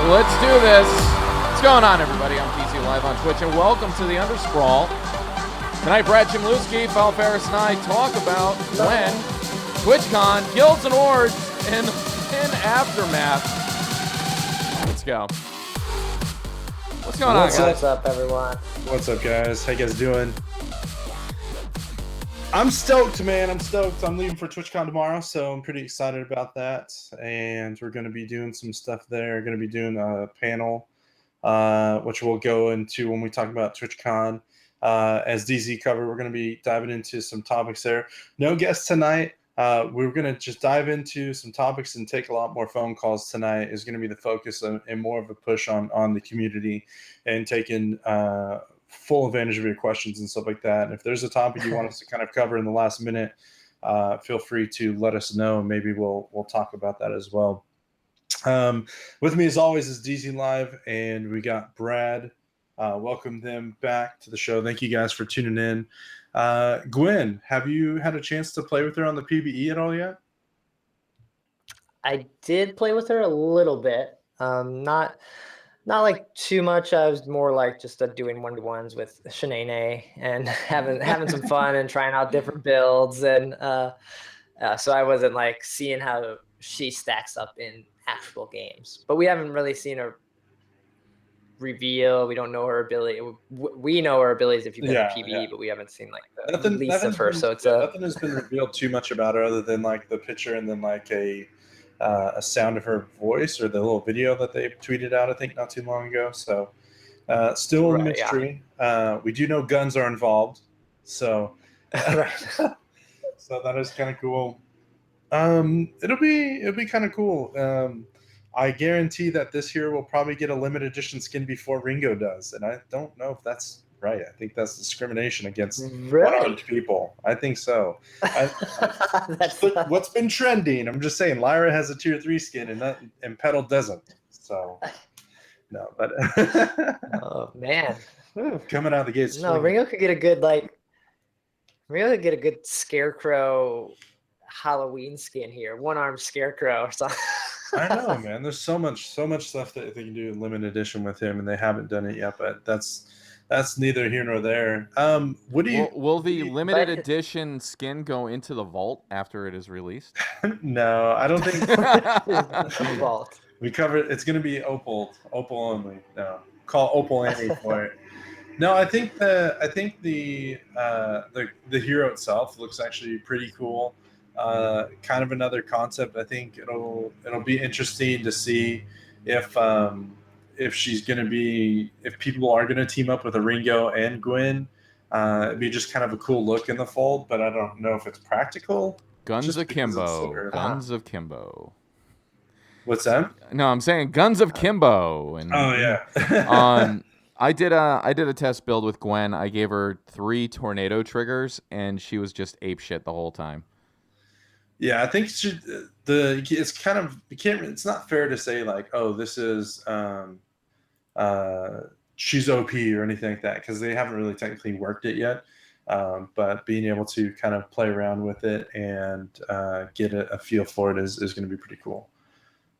let's do this. What's going on, everybody? I'm DC Live on Twitch, and welcome to the Undersprawl. Tonight, Brad Chmielewski, Foul Ferris, and I talk about when TwitchCon, Guilds and Ords, and in Aftermath. Let's go. What's going on, guys? What's up, everyone? What's up, guys? How you guys doing? I'm stoked, man. I'm stoked. I'm leaving for TwitchCon tomorrow, so I'm pretty excited about that. And we're going to be doing some stuff there. We're going to be doing a panel, which we'll go into when we talk about TwitchCon. As DZ covered, we're going to be diving into some topics there. No guests tonight. We're going to just dive into some topics and take a lot more phone calls tonight. Is going to be the focus and more of a push on the community and taking full advantage of your questions and stuff like that. And if there's a topic you want us to kind of cover in the last minute, feel free to let us know, and maybe we'll talk about that as well. With me, as always, is DZ Live, and we got Brad. Welcome them back to the show. Thank you guys for tuning in. Gwen, have you had a chance to play with her on the PvE at all yet? I did play with her a little bit. Not like too much. I was more like just doing one-to-ones with Shanae and having some fun and trying out different builds. And so I wasn't like seeing how she stacks up in actual games. But we haven't really seen her reveal. We don't know her ability. We know her abilities if you've been to PvE, but we haven't seen like the release of her. So it's nothing has been revealed too much about her other than like the picture and then like a sound of her voice or the little video that they tweeted out, I think, not too long ago. So still a mystery. Yeah. We do know guns are involved, so so that is kind of cool. It'll be kind of cool. I guarantee that this hero will probably get a limited edition skin before Ringo does, and I don't know if that's right. I think that's discrimination against unarmed people. I think so. What's been trending? I'm just saying, Lyra has a tier 3 skin and Petal doesn't. So no, but oh man, coming out of the gates. No, Ringo could get a good Scarecrow Halloween skin here, one-armed Scarecrow or something. I know, man. There's so much stuff that they can do in limited edition with him, and they haven't done it yet. But that's neither here nor there. What do you? Will the limited edition skin go into the vault after it is released? No, I don't think. Vault. We covered. It's going to be Opal only. No, call Opal Annie for it. No, I think the hero itself looks actually pretty cool. Kind of another concept. I think it'll be interesting to see if she's going to be, if people are going to team up with a Ringo and Gwen. It'd be just kind of a cool look in the fold, but I don't know if it's practical. Guns Akimbo. Guns of Kimbo. What's that? No, I'm saying Guns of Kimbo. And, oh yeah. I did a test build with Gwen. I gave her 3 tornado triggers, and she was just apeshit the whole time. Yeah, I think it's kind of, it's not fair to say like, oh, this is she's OP or anything like that, because they haven't really technically worked it yet. But being able to kind of play around with it and get a feel for it is going to be pretty cool.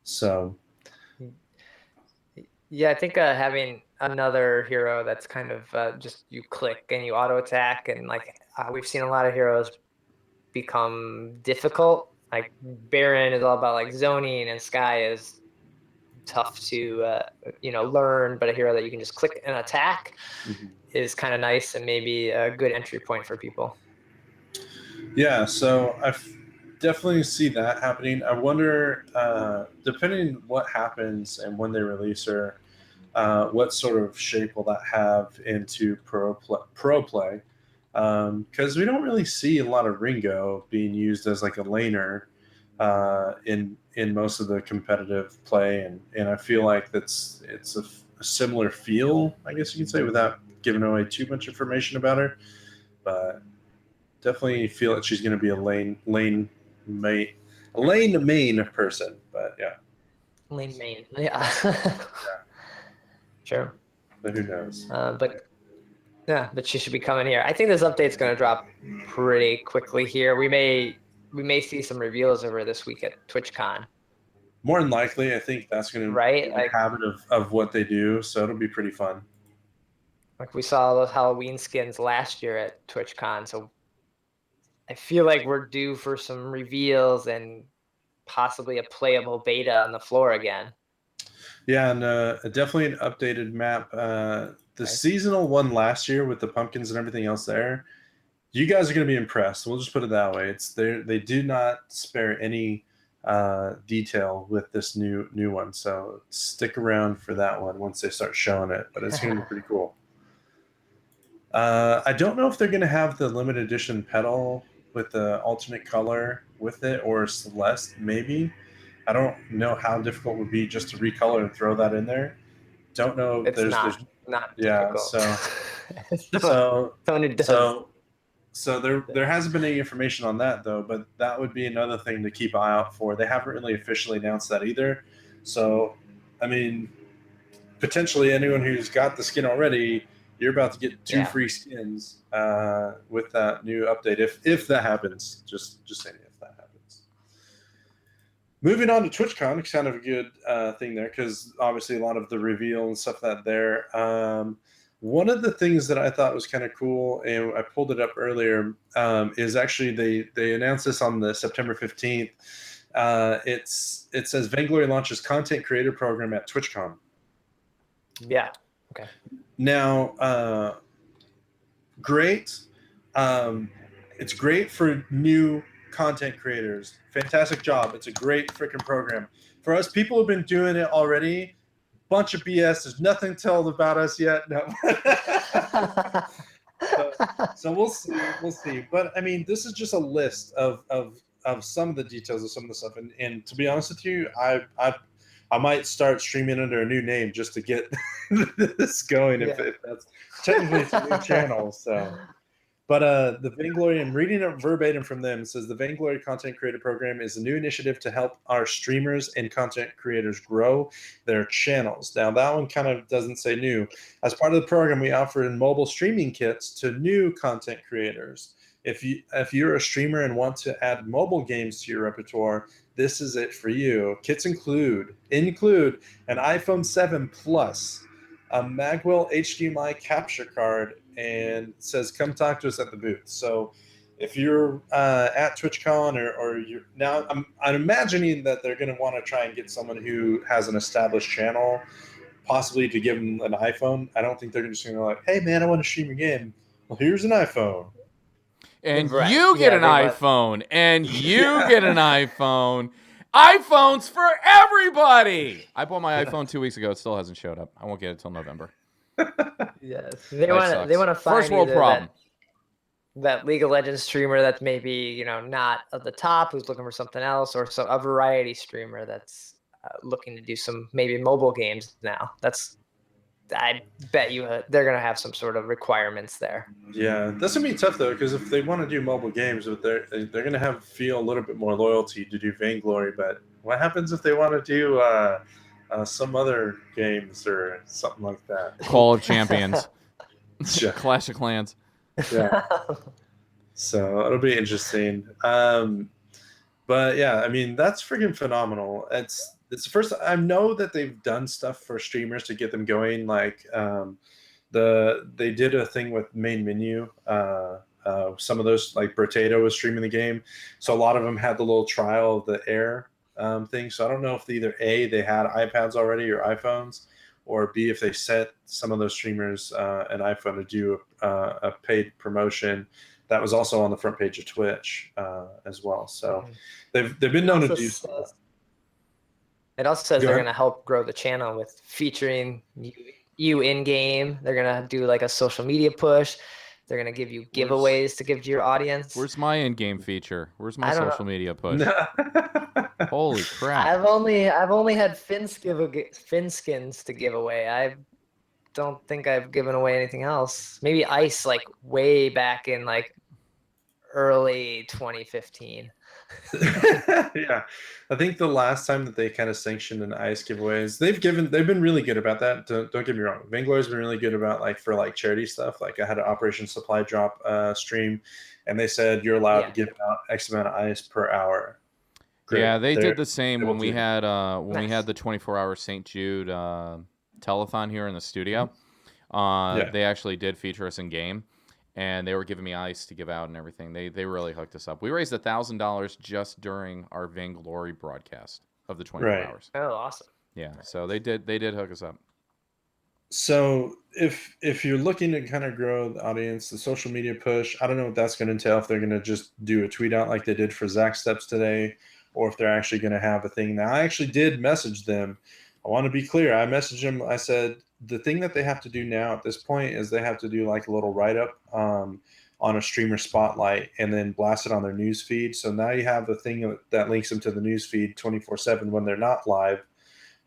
So yeah, I think having another hero that's kind of just you click and you auto attack, and like we've seen a lot of heroes become difficult. Like Baron is all about like zoning, and Sky is tough to learn, but a hero that you can just click and attack is kind of nice and maybe a good entry point for people. Yeah, so I definitely see that happening. I wonder, depending on what happens and when they release her, what sort of shape will that have into pro play? Because we don't really see a lot of Ringo being used as like a laner in most of the competitive play, and I feel like it's a similar feel, I guess you can say, without giving away too much information about her. But definitely feel that she's going to be a lane main person. But yeah, lane main, yeah. Sure. But who knows? But she should be coming here. I think this update's going to drop pretty quickly here. We may see some reveals over this week at TwitchCon. more than likely, I think that's going to right? be the Like habit of what they do. So it'll be pretty fun. we saw those Halloween skins last year at TwitchCon, so I feel like we're due for some reveals and possibly a playable beta on the floor again. Yeah, and definitely an updated map. The Right. seasonal one last year with the pumpkins and everything else there, you guys are going to be impressed. We'll just put it that way. It's there. They do not spare any detail with this new one. So stick around for that one once they start showing it. But it's going to be pretty cool. I don't know if they're going to have the limited edition pedal with the alternate color with it, or Celeste maybe. I don't know how difficult it would be just to recolor and throw that in there. Don't know. It's There's not yeah. difficult. So Someone who does. so there hasn't been any information on that though, but that would be another thing to keep an eye out for. They haven't really officially announced that either. So, I mean, potentially anyone who's got the skin already, you're about to get 2 free skins with that new update if that happens. Just saying if that happens. Moving on to TwitchCon, it's kind of a good thing there because obviously a lot of the reveal and stuff that there. One of the things that I thought was kind of cool, and I pulled it up earlier, is actually they announced this on the September 15th. It says Vainglory launches content creator program at TwitchCon. Yeah. Okay. Now, great. It's great for new content creators. Fantastic job. It's a great freaking program. For us, people have been doing it already. Bunch of BS. There's nothing told about us yet. No. so we'll see. We'll see. But I mean, this is just a list of some of the details of some of the stuff. And to be honest with you, I might start streaming under a new name just to get this going. If that's technically it's a new channel. So. But the Vainglory, I'm reading it verbatim from them. It says the Vainglory Content Creator Program is a new initiative to help our streamers and content creators grow their channels. Now, that one kind of doesn't say new. As part of the program, we offer mobile streaming kits to new content creators. If you're a streamer and want to add mobile games to your repertoire, this is it for you. Kits include an iPhone 7 Plus, a Magwell HDMI capture card, and says come talk to us at the booth. So if you're at TwitchCon or you're now, I'm imagining that they're going to want to try and get someone who has an established channel, possibly to give them an iPhone. I don't think they're just going to like, hey man, I want to stream your game. Well, here's an iPhone. And you get an iPhone. And you get an iPhone. iPhones for everybody. I bought my iPhone 2 weeks ago. It still hasn't showed up. I won't get it till November. Yes, they want to find first world problem. That League of Legends streamer that's maybe not at the top, who's looking for something else, or a variety streamer that's looking to do some maybe mobile games now. I bet you they're gonna have some sort of requirements there. Yeah, that's gonna be tough though, because if they want to do mobile games, they're gonna feel a little bit more loyalty to do Vainglory. But what happens if they want to do some other games or something like that? Call of Champions, Clash of Clans. Yeah. So it'll be interesting. But yeah, I mean that's freaking phenomenal. It's the first. I know that they've done stuff for streamers to get them going. Like they did a thing with main menu. Some of those, like Brotato was streaming the game, so a lot of them had the little trial of the Air thing. So I don't know if either A, they had iPads already or iPhones, or B, if they set some of those streamers an iPhone to do a paid promotion. That was also on the front page of Twitch as well. So they've been known to do stuff. It also says they're going to help grow the channel with featuring you in game. They're going to do like a social media push. They're going to give you giveaways to give to your audience. Where's my in-game feature? Where's my social media push? Holy crap! I've only had fin skins to give away. I don't think I've given away anything else. Maybe ice, like way back in like early 2015. Yeah, I think the last time that they kind of sanctioned an ice giveaways, they've been really good about that. Don't get me wrong, Vainglory's been really good about for charity stuff. Like I had an Operation Supply Drop stream, and they said you're allowed to give out X amount of ice per hour. great. Yeah, they did the same they will when we do. had Nice. the 24-hour St. Jude telethon here in the studio. Yeah. They actually did feature us in game, and they were giving me ice to give out and everything. They really hooked us up. We raised $1,000 just during our Vainglory broadcast of the 24 Right. hours. Oh, awesome. Yeah, so they did hook us up. So if you're looking to kind of grow the audience, the social media push, I don't know what that's going to entail. If they're going to just do a tweet out like they did for Zach Steps today, or if they're actually going to have a thing. Now, I actually did message them. I want to be clear. I messaged them. I said the thing that they have to do now at this point is they have to do like a little write up on a streamer spotlight and then blast it on their news feed. So now you have the thing that links them to the news feed 24/7 when they're not live,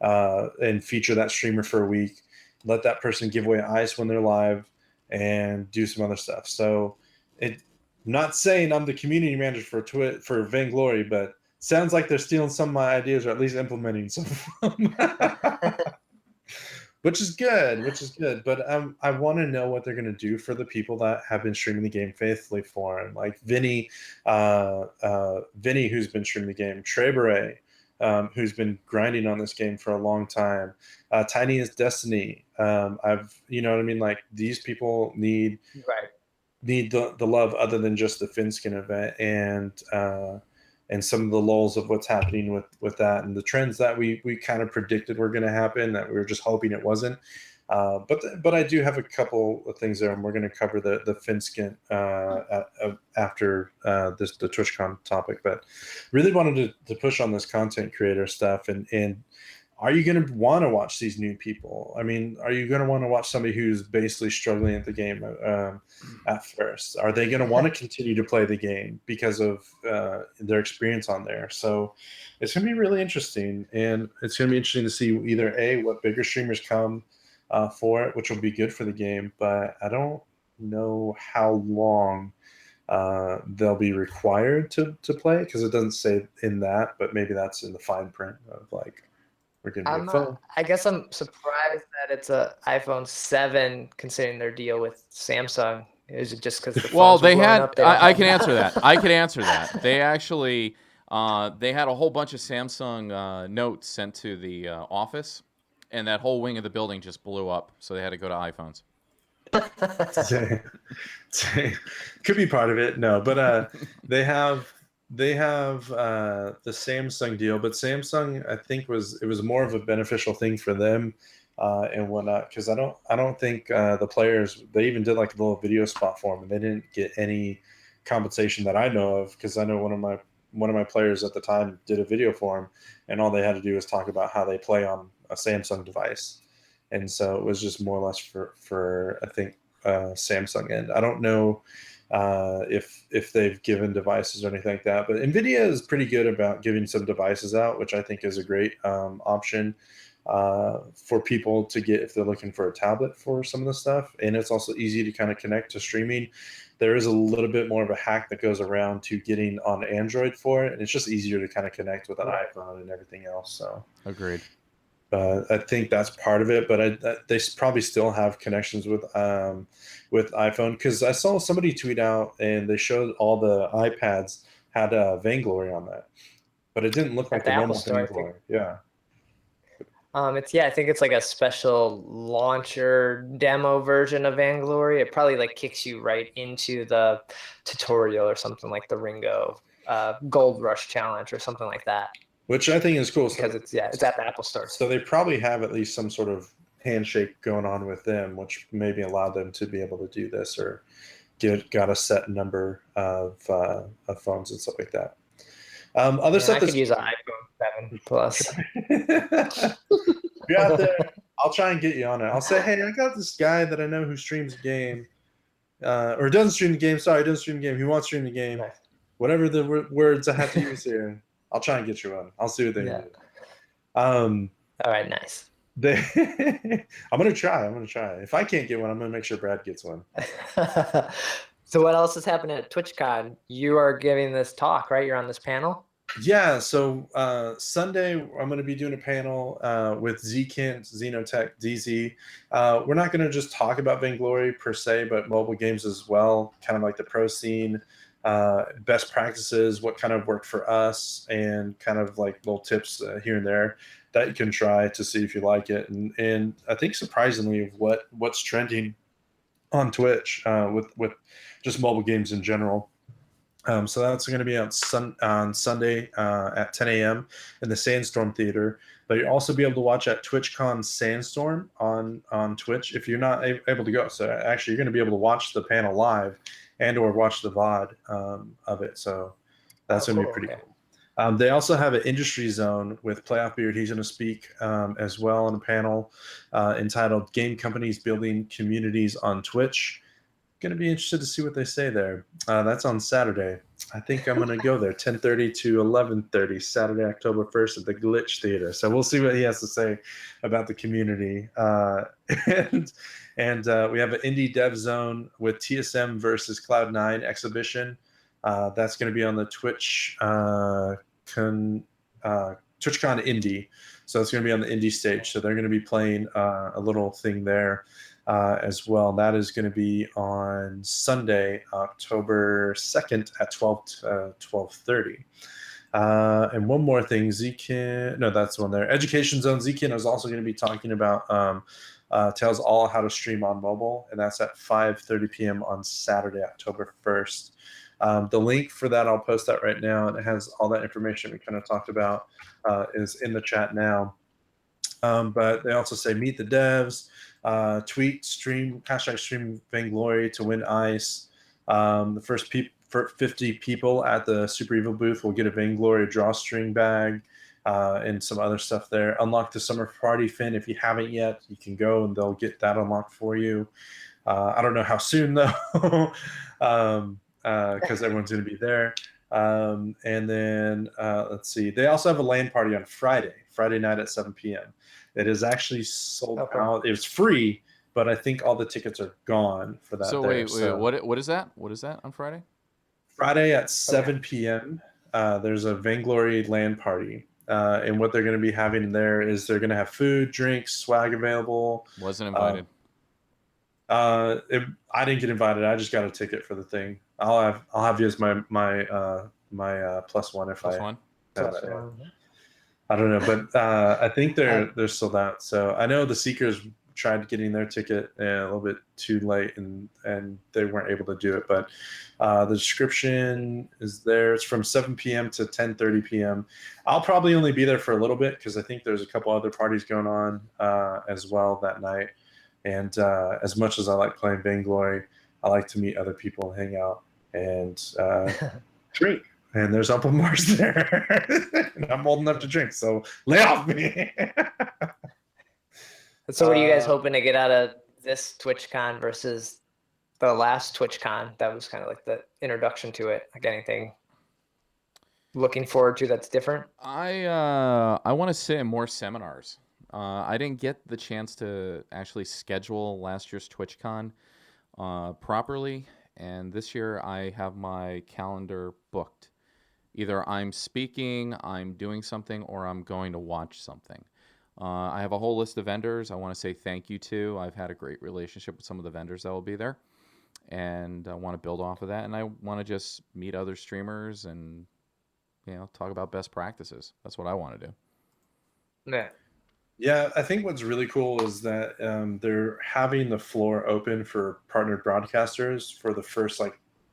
and feature that streamer for a week. Let that person give away ice when they're live and do some other stuff. So I'm not saying I'm the community manager for Vainglory, but sounds like they're stealing some of my ideas or at least implementing some of them. Which is good. But I want to know what they're going to do for the people that have been streaming the game faithfully for them, like Vinny, who's been streaming the game, Trebere, who's been grinding on this game for a long time, Tiny is Destiny. You know what I mean? Like these people need Right. the love other than just the Finskin event and some of the lulls of what's happening with that and the trends that we kind of predicted were going to happen that we were just hoping it wasn't. But I do have a couple of things there, and we're going to cover the Finskin after the TwitchCon topic. But really wanted to push on this content creator stuff and are you going to want to watch these new people? I mean, are you going to want to watch somebody who's basically struggling at the game at first? Are they going to want to continue to play the game because of their experience on there? So it's going to be really interesting, and it's going to be interesting to see either what bigger streamers come for it, which will be good for the game, but I don't know how long they'll be required to play because it doesn't say in that, but maybe that's in the fine print of like, we're going to be a phone. I guess I'm surprised that it's a iPhone 7 considering their deal with Samsung. Is it just because the Well, phones were they blowing had. up? They don't I have can that? answer that. I can answer that. They actually they had a whole bunch of Samsung notes sent to the office, and that whole wing of the building just blew up. So they had to go to iPhones. Could be part of it. No, but they have the Samsung deal, but Samsung I think it was more of a beneficial thing for them and whatnot, because I don't think the players, they even did like a little video spot for them and they didn't get any compensation that I know of, because I know one of my players at the time did a video for him and all they had to do was talk about how they play on a Samsung device. And so it was just more or less for I think Samsung end. I don't know if they've given devices or anything like that, but NVIDIA is pretty good about giving some devices out, which I think is a great option for people to get if they're looking for a tablet for some of the stuff. And it's also easy to kind of connect to streaming. There is a little bit more of a hack that goes around to getting on Android for it, and it's just easier to kind of connect with an iPhone and everything else. So Agreed. I think that's part of it, but they probably still have connections with iPhone, because I saw somebody tweet out and they showed all the iPads had Vainglory on that, but it didn't look like At the the Apple normal Store, I think. Vainglory. Yeah. I think it's like a special launcher demo version of Vainglory. It probably like kicks you right into the tutorial or something like the Ringo Gold Rush Challenge or something like that. Which I think is cool. Because it's at the Apple Store. So they probably have at least some sort of handshake going on with them, which maybe allowed them to be able to do this or got a set number of phones and stuff like that. Other stuff I could use an iPhone 7 Plus. You're out there, I'll try and get you on it. I'll say, hey, I got this guy that I know who streams the game, or doesn't stream the game. Sorry, doesn't stream the game. He wants to stream the game. Nice. Whatever the words I have to use here, I'll try and get you on. I'll see what they do. All right, nice. I'm gonna try. If I can't get one, I'm gonna make sure Brad gets one. So what else is happening at TwitchCon? You are giving this talk, right? You're on this panel? Yeah, so Sunday I'm going to be doing a panel with Zkint, Xenotech, DZ. We're not going to just talk about Vainglory per se, but mobile games as well, kind of like the pro scene, best practices, what kind of worked for us, and kind of like little tips here and there that you can try to see if you like it. And I think surprisingly of what's trending on Twitch with just mobile games in general. So that's going to be on Sunday at 10 a.m. in the Sandstorm Theater. But you'll also be able to watch at TwitchCon Sandstorm on Twitch if you're not able to go. So actually, you're going to be able to watch the panel live and or watch the VOD of it. So that's going to be pretty cool. They also have an industry zone with Playoff Beard. He's going to speak as well on a panel entitled "Game Companies Building Communities on Twitch." Going to be interested to see what they say there. That's on Saturday. I think I'm going to go there 10:30 to 11:30 Saturday, October 1st at the Glitch Theater. So we'll see what he has to say about the community. And we have an indie dev zone with TSM versus Cloud9 exhibition. That's going to be on the TwitchCon Indie. So it's going to be on the indie stage. So they're going to be playing a little thing there as well. That is going to be on Sunday, October 2nd at 12:30. And one more thing, Zekin, no, that's the one there. Education Zone, Zekin is also going to be talking about tells all how to stream on mobile, and that's at 5:30 p.m. on Saturday, October 1st. The link for that, I'll post that right now, and it has all that information we kind of talked about is in the chat now. But they also say meet the devs, tweet, stream, #stream Vainglory to win ice. The first 50 people at the Super Evil booth will get a Vainglory drawstring bag and some other stuff there. Unlock the summer party fin. If you haven't yet, you can go and they'll get that unlocked for you. I don't know how soon though, because everyone's going to be there. And then let's see. They also have a LAN party on Friday night at 7 p.m. It is actually sold out. It was free, but I think all the tickets are gone for that. So wait, what is that? What is that on Friday? Friday at 7 p.m. There's a Vainglory LAN party. And what they're going to be having there is they're going to have food, drinks, swag available. Wasn't invited. I didn't get invited. I just got a ticket for the thing. I'll have you as my plus one if I. I don't know, but I think they're sold out. So I know the Seekers tried getting their ticket a little bit too late, and they weren't able to do it. But the description is there. It's from 7 p.m. to 10:30 p.m. I'll probably only be there for a little bit because I think there's a couple other parties going on as well that night. And as much as I like playing Vainglory, I like to meet other people and hang out and drink. And there's open bars there. And I'm old enough to drink, so lay off me. So what are you guys hoping to get out of this TwitchCon versus the last TwitchCon? That was kind of like the introduction to it. Like anything looking forward to that's different? I want to say more seminars. I didn't get the chance to actually schedule last year's TwitchCon properly, and this year I have my calendar booked. Either I'm speaking, I'm doing something, or I'm going to watch something. I have a whole list of vendors I want to say thank you to. I've had a great relationship with some of the vendors that will be there, and I want to build off of that, and I want to just meet other streamers and talk about best practices. That's what I want to do. Yeah. Yeah, I think what's really cool is that they're having the floor open for partnered broadcasters for the first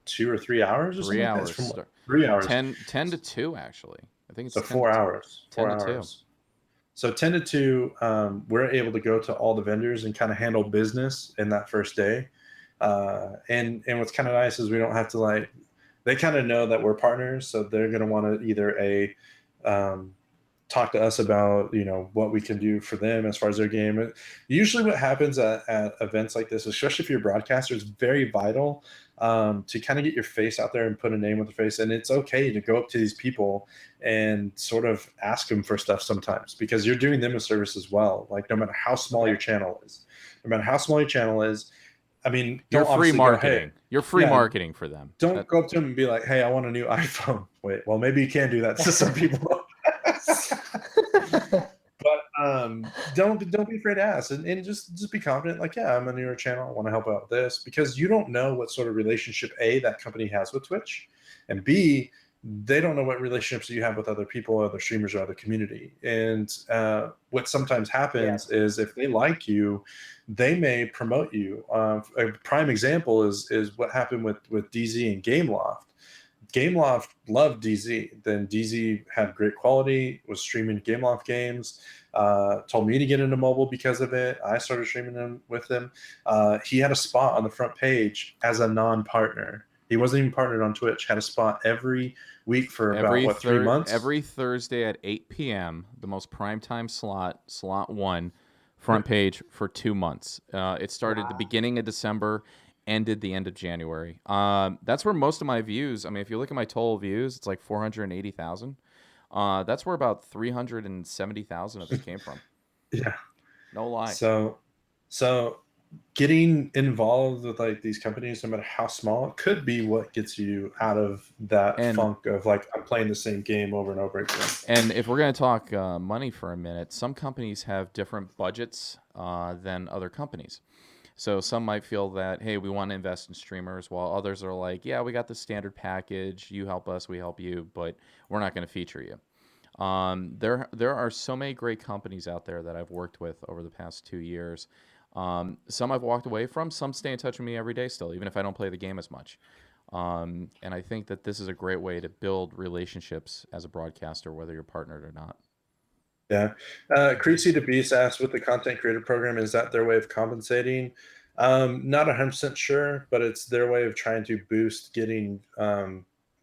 2 or 3 hours or 3 something. hours. From 3 hours. 10 to 2, actually. I think it's so 4 hours. 10 to 2. So 10 to 2, we're able to go to all the vendors and kind of handle business in that first day. And what's kind of nice is we don't have to they kind of know that we're partners, so they're going to want to either talk to us about what we can do for them as far as their game. Usually what happens at events like this, especially if you're a broadcaster, is very vital to kind of get your face out there and put a name with the face. And it's okay to go up to these people and sort of ask them for stuff sometimes, because you're doing them a service as well. No matter how small your channel is, I mean, you're free marketing. Go, hey, you're free marketing for them. Don't go up to them and be like, "Hey, I want a new iPhone." Wait, well, maybe you can do that to some people. But don't be afraid to ask, and just be confident. I'm a newer channel. I want to help out with this, because you don't know what sort of relationship that company has with Twitch. and B, they don't know what relationships you have with other people, other streamers, or other community. And what sometimes happens is if they like you, they may promote you. A prime example is what happened with DZ and Gameloft. Gameloft loved DZ. Then DZ had great quality, was streaming Gameloft games, told me to get into mobile because of it. I started streaming them with him. He had a spot on the front page as a non-partner. He wasn't even partnered on Twitch, had a spot every week for about, 3 months? Every Thursday at 8 p.m., the most primetime slot 1, front page for 2 months. It started the beginning of December, ended the end of January. That's where most of my views, I mean, if you look at my total views, it's like 480,000. That's where about 370,000 of it came from. Yeah. No lie. So getting involved with like these companies, no matter how small, could be what gets you out of that funk of like, I'm playing the same game over and over again. And if we're going to talk money for a minute, some companies have different budgets than other companies. So some might feel that, hey, we want to invest in streamers, while others are like, yeah, we got the standard package. You help us, we help you, but we're not going to feature you. There are so many great companies out there that I've worked with over the past 2 years. Some I've walked away from. Some stay in touch with me every day still, even if I don't play the game as much. And I think that this is a great way to build relationships as a broadcaster, whether you're partnered or not. Yeah. Creasy to Beast asked, with the content creator program, is that their way of compensating? Not 100% sure, but it's their way of trying to boost getting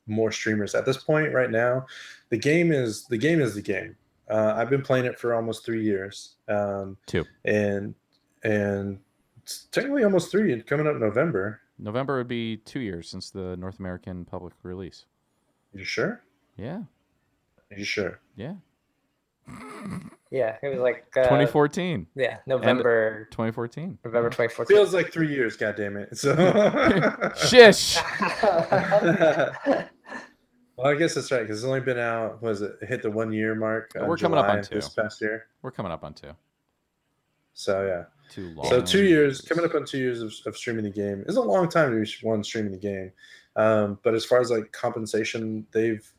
more streamers. At this point right now, the game is the game. I've been playing it for almost 3 years. 2. And it's technically almost 3, coming up November. November would be 2 years since the North American public release. You sure? Yeah. Are you sure? Yeah. Yeah, it was like 2014. Yeah, November 2014. November 2014. Feels like 3 years, goddammit. So Shish. Well, I guess that's right, because it's only been out, it hit the 1 year mark? We're coming up on 2 this past year. We're coming up on 2. So yeah. Too long. So 2 years, coming up on 2 years of streaming the game is a long time to be streaming the game. But as far as like compensation, they've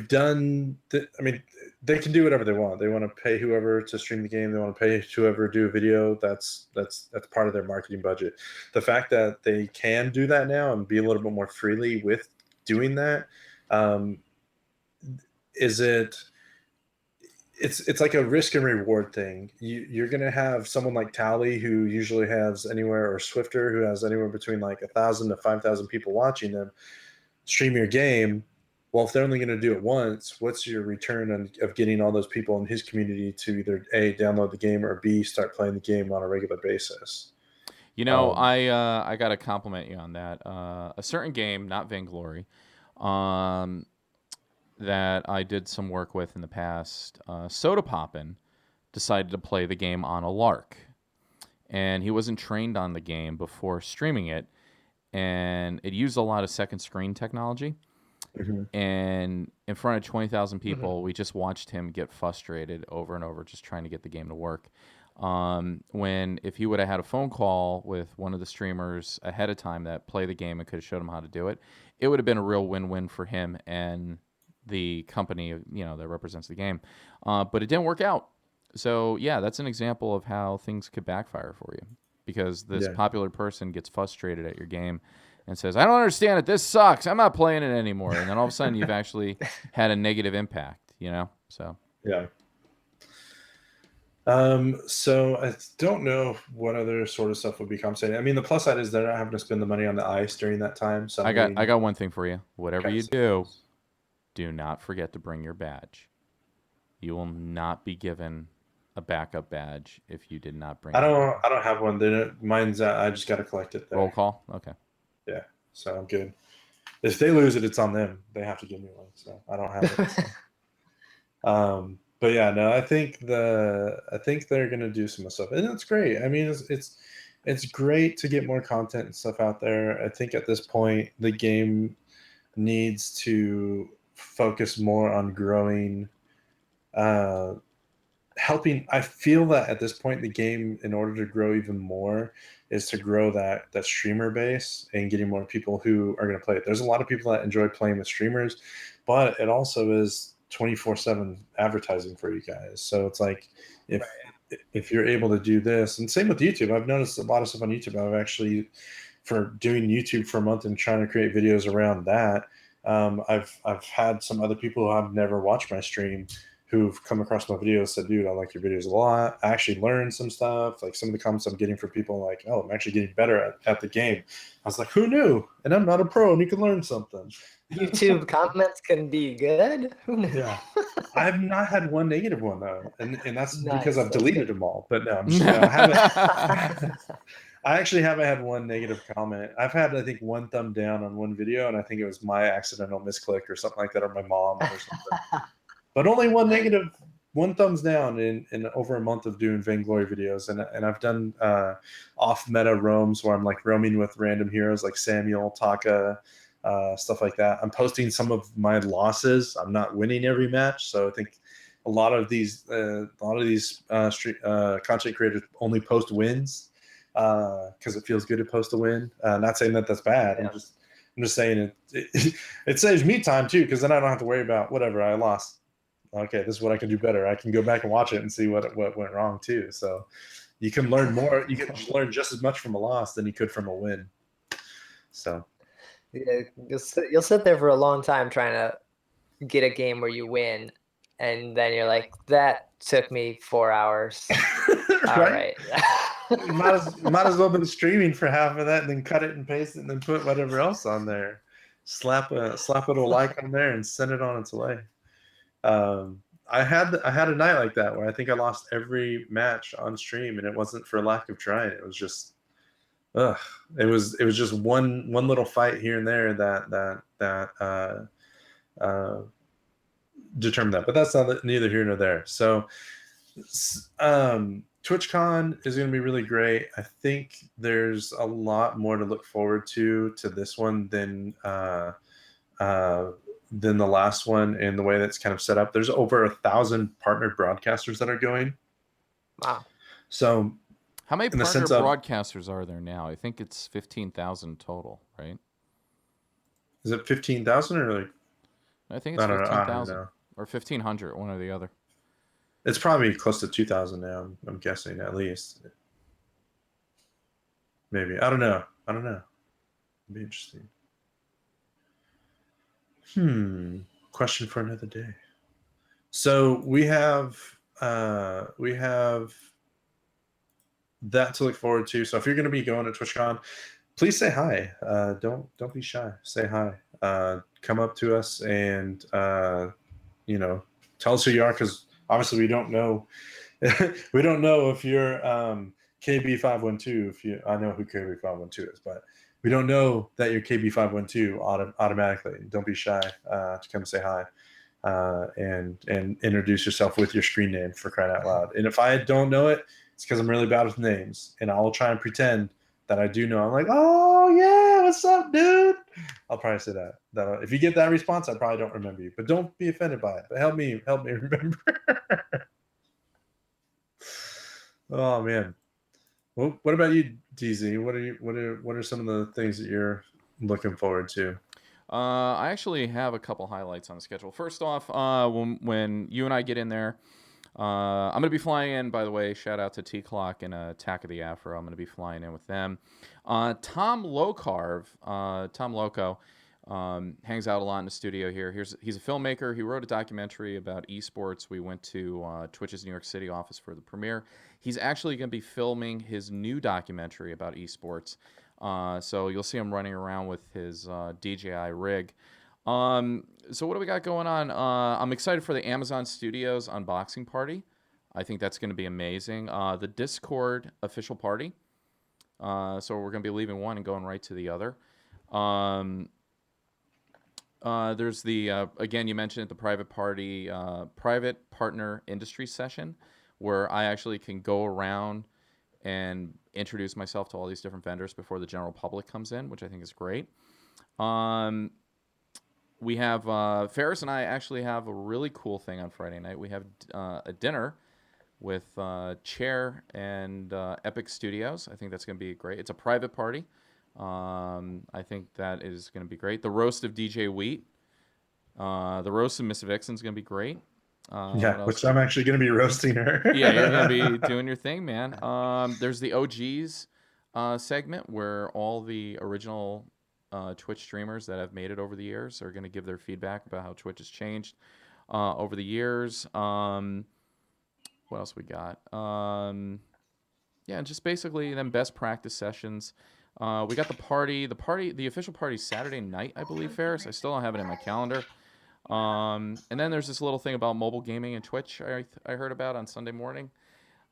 done. I mean, they can do whatever they want. They want to pay whoever to stream the game. They want to pay whoever do a video. That's part of their marketing budget. The fact that they can do that now and be a little bit more freely with doing that, it's like a risk and reward thing. You're going to have someone like Tally, who usually has anywhere, or Swifter, who has anywhere between like 1,000 to 5,000 people watching them stream your game. Well, if they're only going to do it once, what's your return of getting all those people in his community to either A, download the game, or B, start playing the game on a regular basis? You know, I got to compliment you on that. A certain game, not Vainglory, that I did some work with in the past, Soda Poppin' decided to play the game on a lark. And he wasn't trained on the game before streaming it, and it used a lot of second screen technology. Mm-hmm. And in front of 20,000 people, we just watched him get frustrated over and over, just trying to get the game to work. If he would have had a phone call with one of the streamers ahead of time that play the game and could have showed him how to do it, it would have been a real win-win for him and the company, that represents the game. But it didn't work out. So yeah, that's an example of how things could backfire for you, because this popular person gets frustrated at your game and says, I don't understand it. This sucks. I'm not playing it anymore. And then all of a sudden you've actually had a negative impact, so. Yeah. So I don't know what other sort of stuff would be compensating. I mean, the plus side is they're not having to spend the money on the ice during that time. So I got one thing for you. Whatever you do not forget to bring your badge. You will not be given a backup badge if you did not bring. I don't have one. Mine's I just got to collect it there. Roll call. Okay. Yeah. So I'm good. If they lose it, it's on them. They have to give me one. So I don't have it. So. But yeah, no, I think they're gonna do some stuff, and it's great. I mean, it's great to get more content and stuff out there. I think at this point the game needs to focus more on growing, helping. I feel that at this point, the game, in order to grow even more, is to grow that streamer base and getting more people who are going to play it. There's a lot of people that enjoy playing with streamers, but it also is 24/7 advertising for you guys. So it's like if you're able to do this, and same with YouTube. I've noticed a lot of stuff on YouTube. I've actually, for doing YouTube for a month and trying to create videos around that, I've had some other people who have never watched my stream who've come across my videos, said, dude, I like your videos a lot. I actually learned some stuff. Like some of the comments I'm getting from people like, oh, I'm actually getting better at the game. I was like, who knew? And I'm not a pro, and you can learn something. YouTube comments can be good. Who knew? Yeah. I have not had one negative one though, and that's because Nice. I've That's deleted good. them all. But no, I'm just kidding. I haven't. I actually haven't had one negative comment. I've had, I think, one thumb down on one video, and I think it was my accidental misclick or something like that, or my mom or something. But only one negative, one thumbs down in over a month of doing Vainglory videos. And I've done off-meta roams where I'm like roaming with random heroes like Samuel, Taka, stuff like that. I'm posting some of my losses. I'm not winning every match, so I think a lot of these content creators only post wins because it feels good to post a win. Not saying that that's bad. Yeah. I'm just saying it saves me time too, because then I don't have to worry about whatever I lost. Okay, this is what I can do better. I can go back and watch it and see what went wrong too. So you can learn more. You can learn just as much from a loss than you could from a win. So Yeah, you'll sit there for a long time trying to get a game where you win, and then you're like, that took me 4 hours. All right. might as well been streaming for half of that and then cut it and paste it and then put whatever else on there. Slap a little like on there and send it on its way. I had a night like that where I think I lost every match on stream, and it wasn't for lack of trying. It was just, ugh. It was just one little fight here and there that determined that. But that's neither here nor there. So, TwitchCon is going to be really great. I think there's a lot more to look forward to this one than the last one in the way that's kind of set up. There's over 1,000 partner broadcasters that are going. Wow. So how many partner broadcasters are there now? I think it's 15,000 total, right? Is it 15,000 or like? I think it's 15,000 or 1,500, one or the other. It's probably close to 2,000 now. I'm guessing at least. Maybe I don't know. It'd be interesting. Question for another day. So we have that to look forward to. So if you're going to be going to TwitchCon, please say hi. Don't be shy. Say hi. Come up to us and tell us who you are, because obviously we don't know. We don't know if you're KB512. I know who KB512 is, but we don't know that you're KB512 automatically. Don't be shy to come say hi and introduce yourself with your screen name, for crying out loud. And if I don't know it, it's because I'm really bad with names, and I'll try and pretend that I do know. I'm like, oh yeah, what's up, dude? I'll probably say that. If you get that response, I probably don't remember you, but don't be offended by it. But help me remember. Oh man. Well, what about you, DZ? What are some of the things that you're looking forward to? I actually have a couple highlights on the schedule. First off, when you and I get in there, I'm going to be flying in, by the way. Shout out to T-Clock and Attack of the Afro. I'm going to be flying in with them. Tom Loco, hangs out a lot in the studio here. He's a filmmaker. He wrote a documentary about esports. We went to Twitch's New York City office for the premiere. He's actually going to be filming his new documentary about esports. So you'll see him running around with his DJI rig. So what do we got going on? I'm excited for the Amazon Studios unboxing party. I think that's going to be amazing. The Discord official party. So we're going to be leaving one and going right to the other. There's the, again, you mentioned it, the private partner industry session, where I actually can go around and introduce myself to all these different vendors before the general public comes in, which I think is great. We have Ferris and I actually have a really cool thing on Friday night. We have a dinner with Chair and Epic Studios. I think that's going to be great. It's a private party. I think that is going to be great. The roast of DJ Wheat. The roast of Miss Vixen is going to be great. Yeah, which I'm actually going to be roasting her. Yeah, you're going to be doing your thing, man. There's the OGs segment where all the original Twitch streamers that have made it over the years are going to give their feedback about how Twitch has changed over the years. What else we got? Yeah, just basically then best practice sessions. We got the official party Saturday night, I believe, Ferris. I still don't have it in my calendar. And then there's this little thing about mobile gaming and Twitch I heard about on Sunday morning.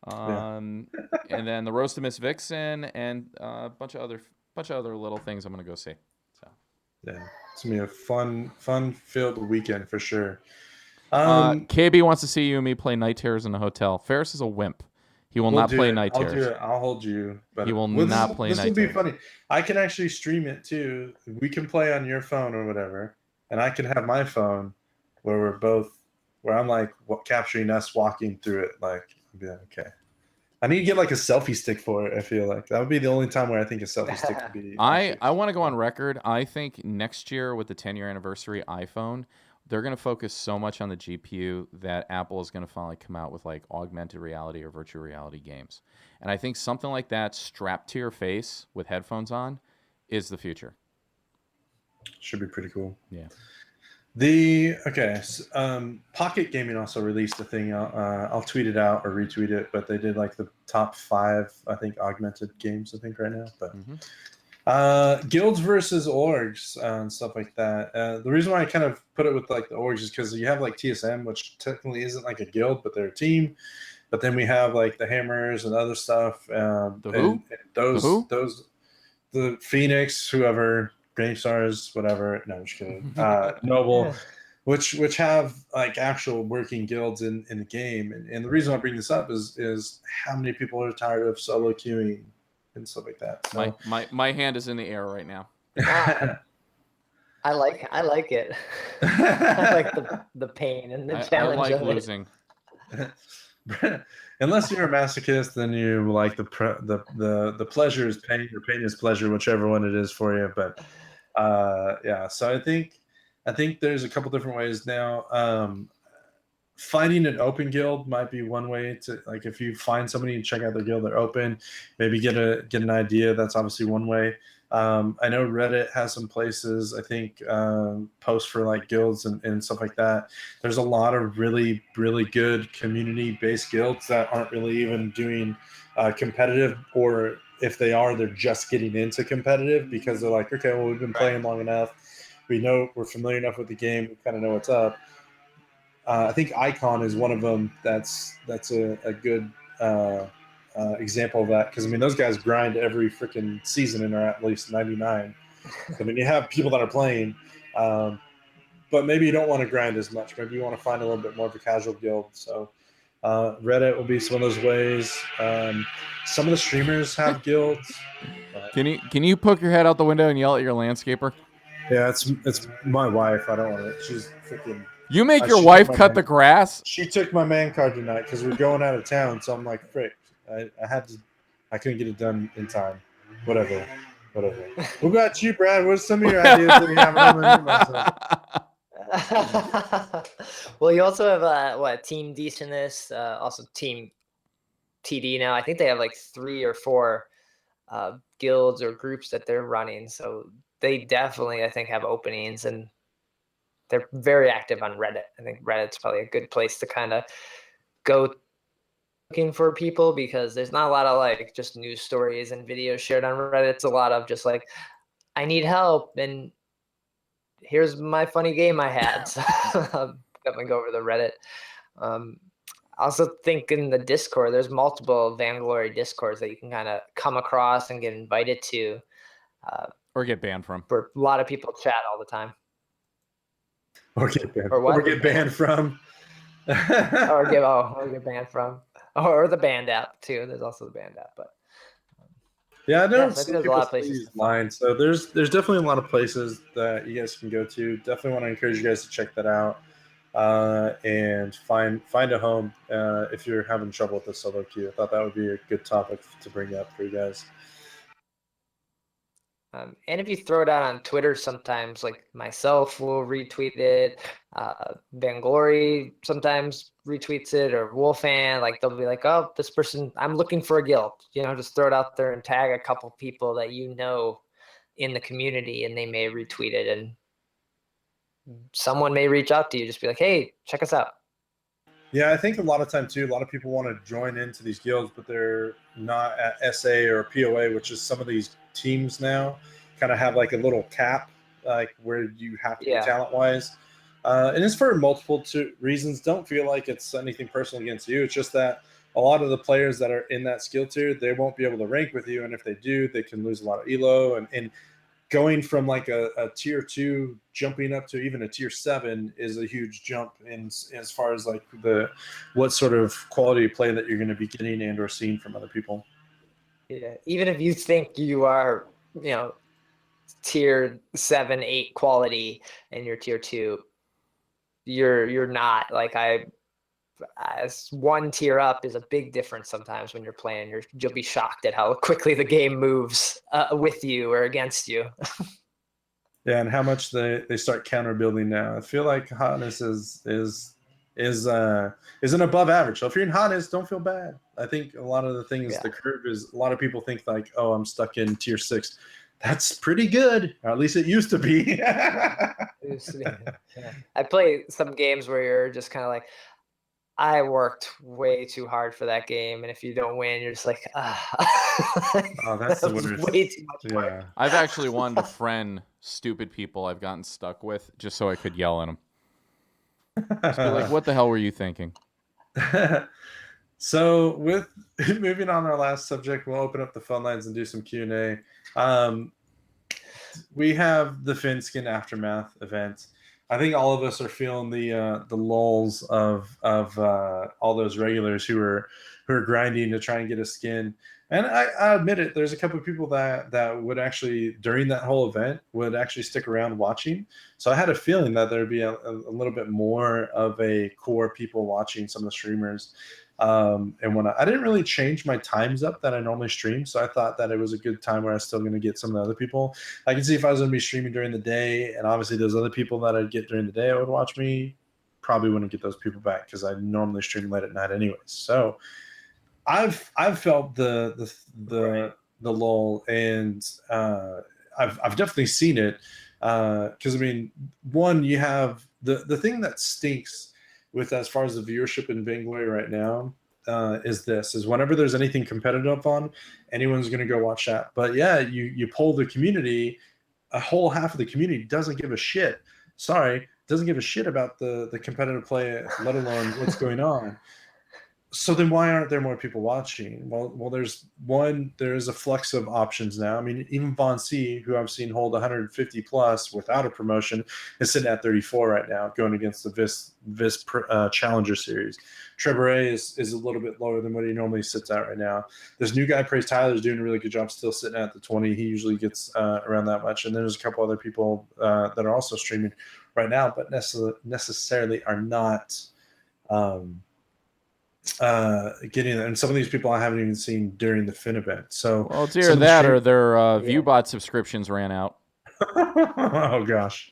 And then the roast of Miss Vixen and a bunch of other little things I'm gonna go see. So yeah, it's gonna be a fun filled weekend for sure. KB wants to see you and me play Night Terrors in a hotel. Ferris is a wimp. He will not play Night Terrors. I'll do it. I'll hold you. But he will not play Night Terrors. This will be funny. I can actually stream it too. We can play on your phone or whatever, and I can have my phone where I'm like capturing us walking through it. Like, I'll be like, okay. I need to get like a selfie stick for it. I feel like that would be the only time where I think a selfie stick would be. I want to go on record. I think next year with the 10-year anniversary iPhone, they're going to focus so much on the GPU that Apple is going to finally come out with like augmented reality or virtual reality games. And I think something like that strapped to your face with headphones on is the future. Should be pretty cool. Yeah. Pocket Gaming also released a thing. I'll tweet it out or retweet it, but they did like the top 5, I think, augmented games, I think, right now. But guilds versus orgs and stuff like that. The reason why I kind of put it with like the orgs is because you have like TSM, which technically isn't like a guild, but they're a team. But then we have like the Hammers and other stuff. The Phoenix, whoever. Gravestars, whatever. No, I'm just kidding. Noble, which have like actual working guilds in the game. And the reason I bring this up is how many people are tired of solo queuing and stuff like that. So, my hand is in the air right now. I like it. I like the pain and the challenge. I like losing. Unless you're a masochist, then you like the pleasure is pain or pain is pleasure, whichever one it is for you. But so I think there's a couple different ways now. Finding an open guild might be one way to, like, if you find somebody and check out their guild, they're open, maybe get an idea. That's obviously one way. I know Reddit has some places, I think, posts for like guilds and stuff like that. There's a lot of really, really good community-based guilds that aren't really even doing competitive, or if they are, they're just getting into competitive because they're like, okay, well, we've been playing long enough. We're familiar enough with the game. We kind of know what's up. I think Icon is one of them. That's a good example of that, because I mean those guys grind every freaking season and are at least 99. I mean, you have people that are playing, but maybe you don't want to grind as much. Maybe you want to find a little bit more of a casual guild. So Reddit will be some of those ways. Some of the streamers have guilds. Can you poke your head out the window and yell at your landscaper? Yeah, it's my wife. I don't want it. She's freaking. You make your wife cut the grass? She took my man card tonight because we're going out of town. So I'm like, frick. I couldn't get it done in time. Whatever. What about you, Brad? What's some of your ideas that you have? Well, you also have Team Decentness, also Team TD now. I think they have like 3 or 4 guilds or groups that they're running. So they definitely, I think, have openings, and they're very active on Reddit. I think Reddit's probably a good place to kind of go looking for people, because there's not a lot of like just news stories and videos shared on Reddit. It's a lot of just like, I need help and here's my funny game I had. So I'm gonna go over the Reddit. I also think in the Discord, there's multiple Vainglory Discords that you can kind of come across and get invited to. Or get banned from. Where a lot of people chat all the time. Or get banned, or get banned from. or get banned from. Or the band app too. There's also the band app, but yeah, I know there's a lot of places. Line. So there's definitely a lot of places that you guys can go to. Definitely want to encourage you guys to check that out. and find a home if you're having trouble with the solo queue. I thought that would be a good topic to bring up for you guys. And if you throw it out on Twitter, sometimes like myself will retweet it. Vanglory sometimes retweets it, or Wolfan. Like they'll be like, "Oh, this person, I'm looking for a guild." Just throw it out there and tag a couple people that in the community, and they may retweet it, and someone may reach out to you, just be like, "Hey, check us out." Yeah, I think a lot of time too, a lot of people want to join into these guilds, but they're not at SA or POA, which is some of these teams now kind of have like a little cap, like where you have to be talent wise. And it's for multiple reasons. Don't feel like it's anything personal against you. It's just that a lot of the players that are in that skill tier, they won't be able to rank with you. And if they do, they can lose a lot of elo. And going from like a tier 2 jumping up to even a tier 7 is a huge jump in as far as like what sort of quality of play that you're going to be getting and or seeing from other people. Yeah, even if you think you are tier 7, 8 quality and you're tier 2, you're not. Like as one tier up is a big difference sometimes when you're playing. You'll be shocked at how quickly the game moves with you or against you. Yeah, and how much they start counter building now. I feel like hotness is an above average. So if you're in hotness, don't feel bad. I think a lot of the things, the curve is, a lot of people think like, oh, I'm stuck in tier 6. That's pretty good, or at least it used to be. I play some games where you're just kind of like, I worked way too hard for that game, and if you don't win, you're just like, oh, that's the worst. Way too much work. Yeah. I've actually wanted to friend stupid people I've gotten stuck with just so I could yell at them. Just be like, what the hell were you thinking? So with moving on our last subject, we'll open up the phone lines and do some Q&A. We have the Finskin Aftermath event. I think all of us are feeling the lulls of all those regulars who are grinding to try and get a skin. And I admit it, there's a couple of people that would actually, during that whole event, would actually stick around watching. So I had a feeling that there'd be a little bit more of a core people watching some of the streamers. And when I didn't really change my times up that I normally stream, so I thought that it was a good time where I was still going to get some of the other people. I can see if I was going to be streaming during the day, and obviously those other people that I'd get during the day that would watch me, probably wouldn't get those people back because I normally stream late at night anyways. So I've felt the lull, and I've definitely seen it because I mean, one, you have the thing that stinks with as far as the viewership in Vainglory right now is whenever there's anything competitive on, anyone's going to go watch that. But yeah, you poll the community, a whole half of the community doesn't give a shit. Sorry, doesn't give a shit about the competitive play, let alone what's going on. So then why aren't there more people watching? Well, there's a flux of options now. I mean, even Von C, who I've seen hold 150 plus without a promotion, is sitting at 34 right now, going against the Vis Challenger Series. Trebore is a little bit lower than what he normally sits at right now. This new guy, Praise Tyler, is doing a really good job, still sitting at the 20. He usually gets around that much. And then there's a couple other people that are also streaming right now, but necessarily are not getting there. And some of these people I haven't even seen during the Fin event. So well, it's either that or their ViewBot subscriptions ran out. Oh gosh.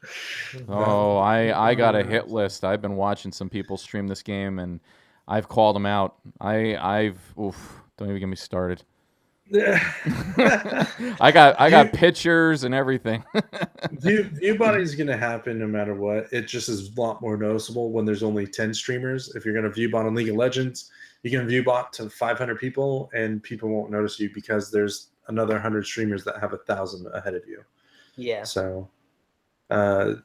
Oh, I got a hit list. I've been watching some people stream this game, and I've called them out. Don't even get me started. I got pictures and everything. ViewBot is going to happen no matter what. It just is a lot more noticeable when there's only 10 streamers. If you're going to ViewBot on League of Legends, you can ViewBot to 500 people, and people won't notice you because there's another 100 streamers that have 1,000 ahead of you. Yeah. So I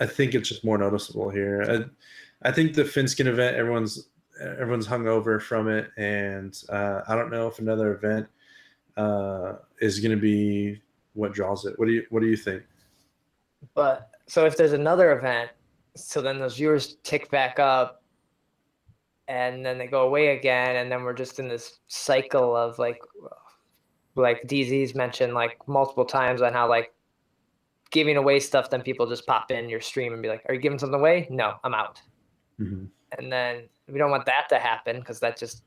think it's just more noticeable here. I think the Finskin event, everyone's hungover from it, and I don't know if another event is going to be what draws it. What do you think? But so if there's another event, so then those viewers tick back up, and then they go away again, and then we're just in this cycle of like DZ's mentioned like multiple times on how like giving away stuff, then people just pop in your stream and be like, "Are you giving something away?" No, I'm out. Mm-hmm. And then we don't want that to happen because that just,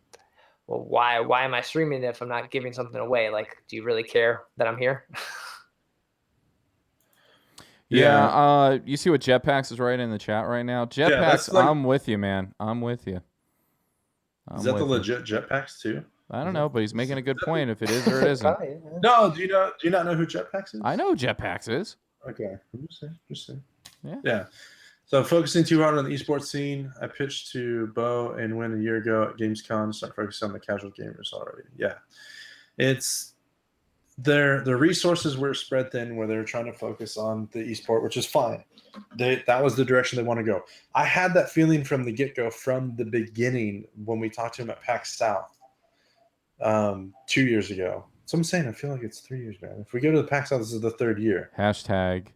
well, why am I streaming if I'm not giving something away? Like, do you really care that I'm here? Yeah, you see what Jetpacks is writing in the chat right now? Jetpacks, that's like- I'm with you, man. I'm with you. Is that the legit Jetpacks too? I don't know, but he's making a good point if it is or it isn't. Probably, yeah. No, do you not know who Jetpacks is? I know who Jetpacks is. Okay, I'm just saying. Yeah. Yeah. So focusing too hard on the esports scene, I pitched to Bo and Win a year ago at Gamescom to start focusing on the casual gamers already. Yeah, it's their resources were spread thin where they were trying to focus on the esport, which is fine. That was the direction they want to go. I had that feeling from the get-go, from the beginning when we talked to him at PAX South 2 years ago. So I'm saying I feel like it's 3 years, man. If we go to the PAX South, this is the third year. Hashtag.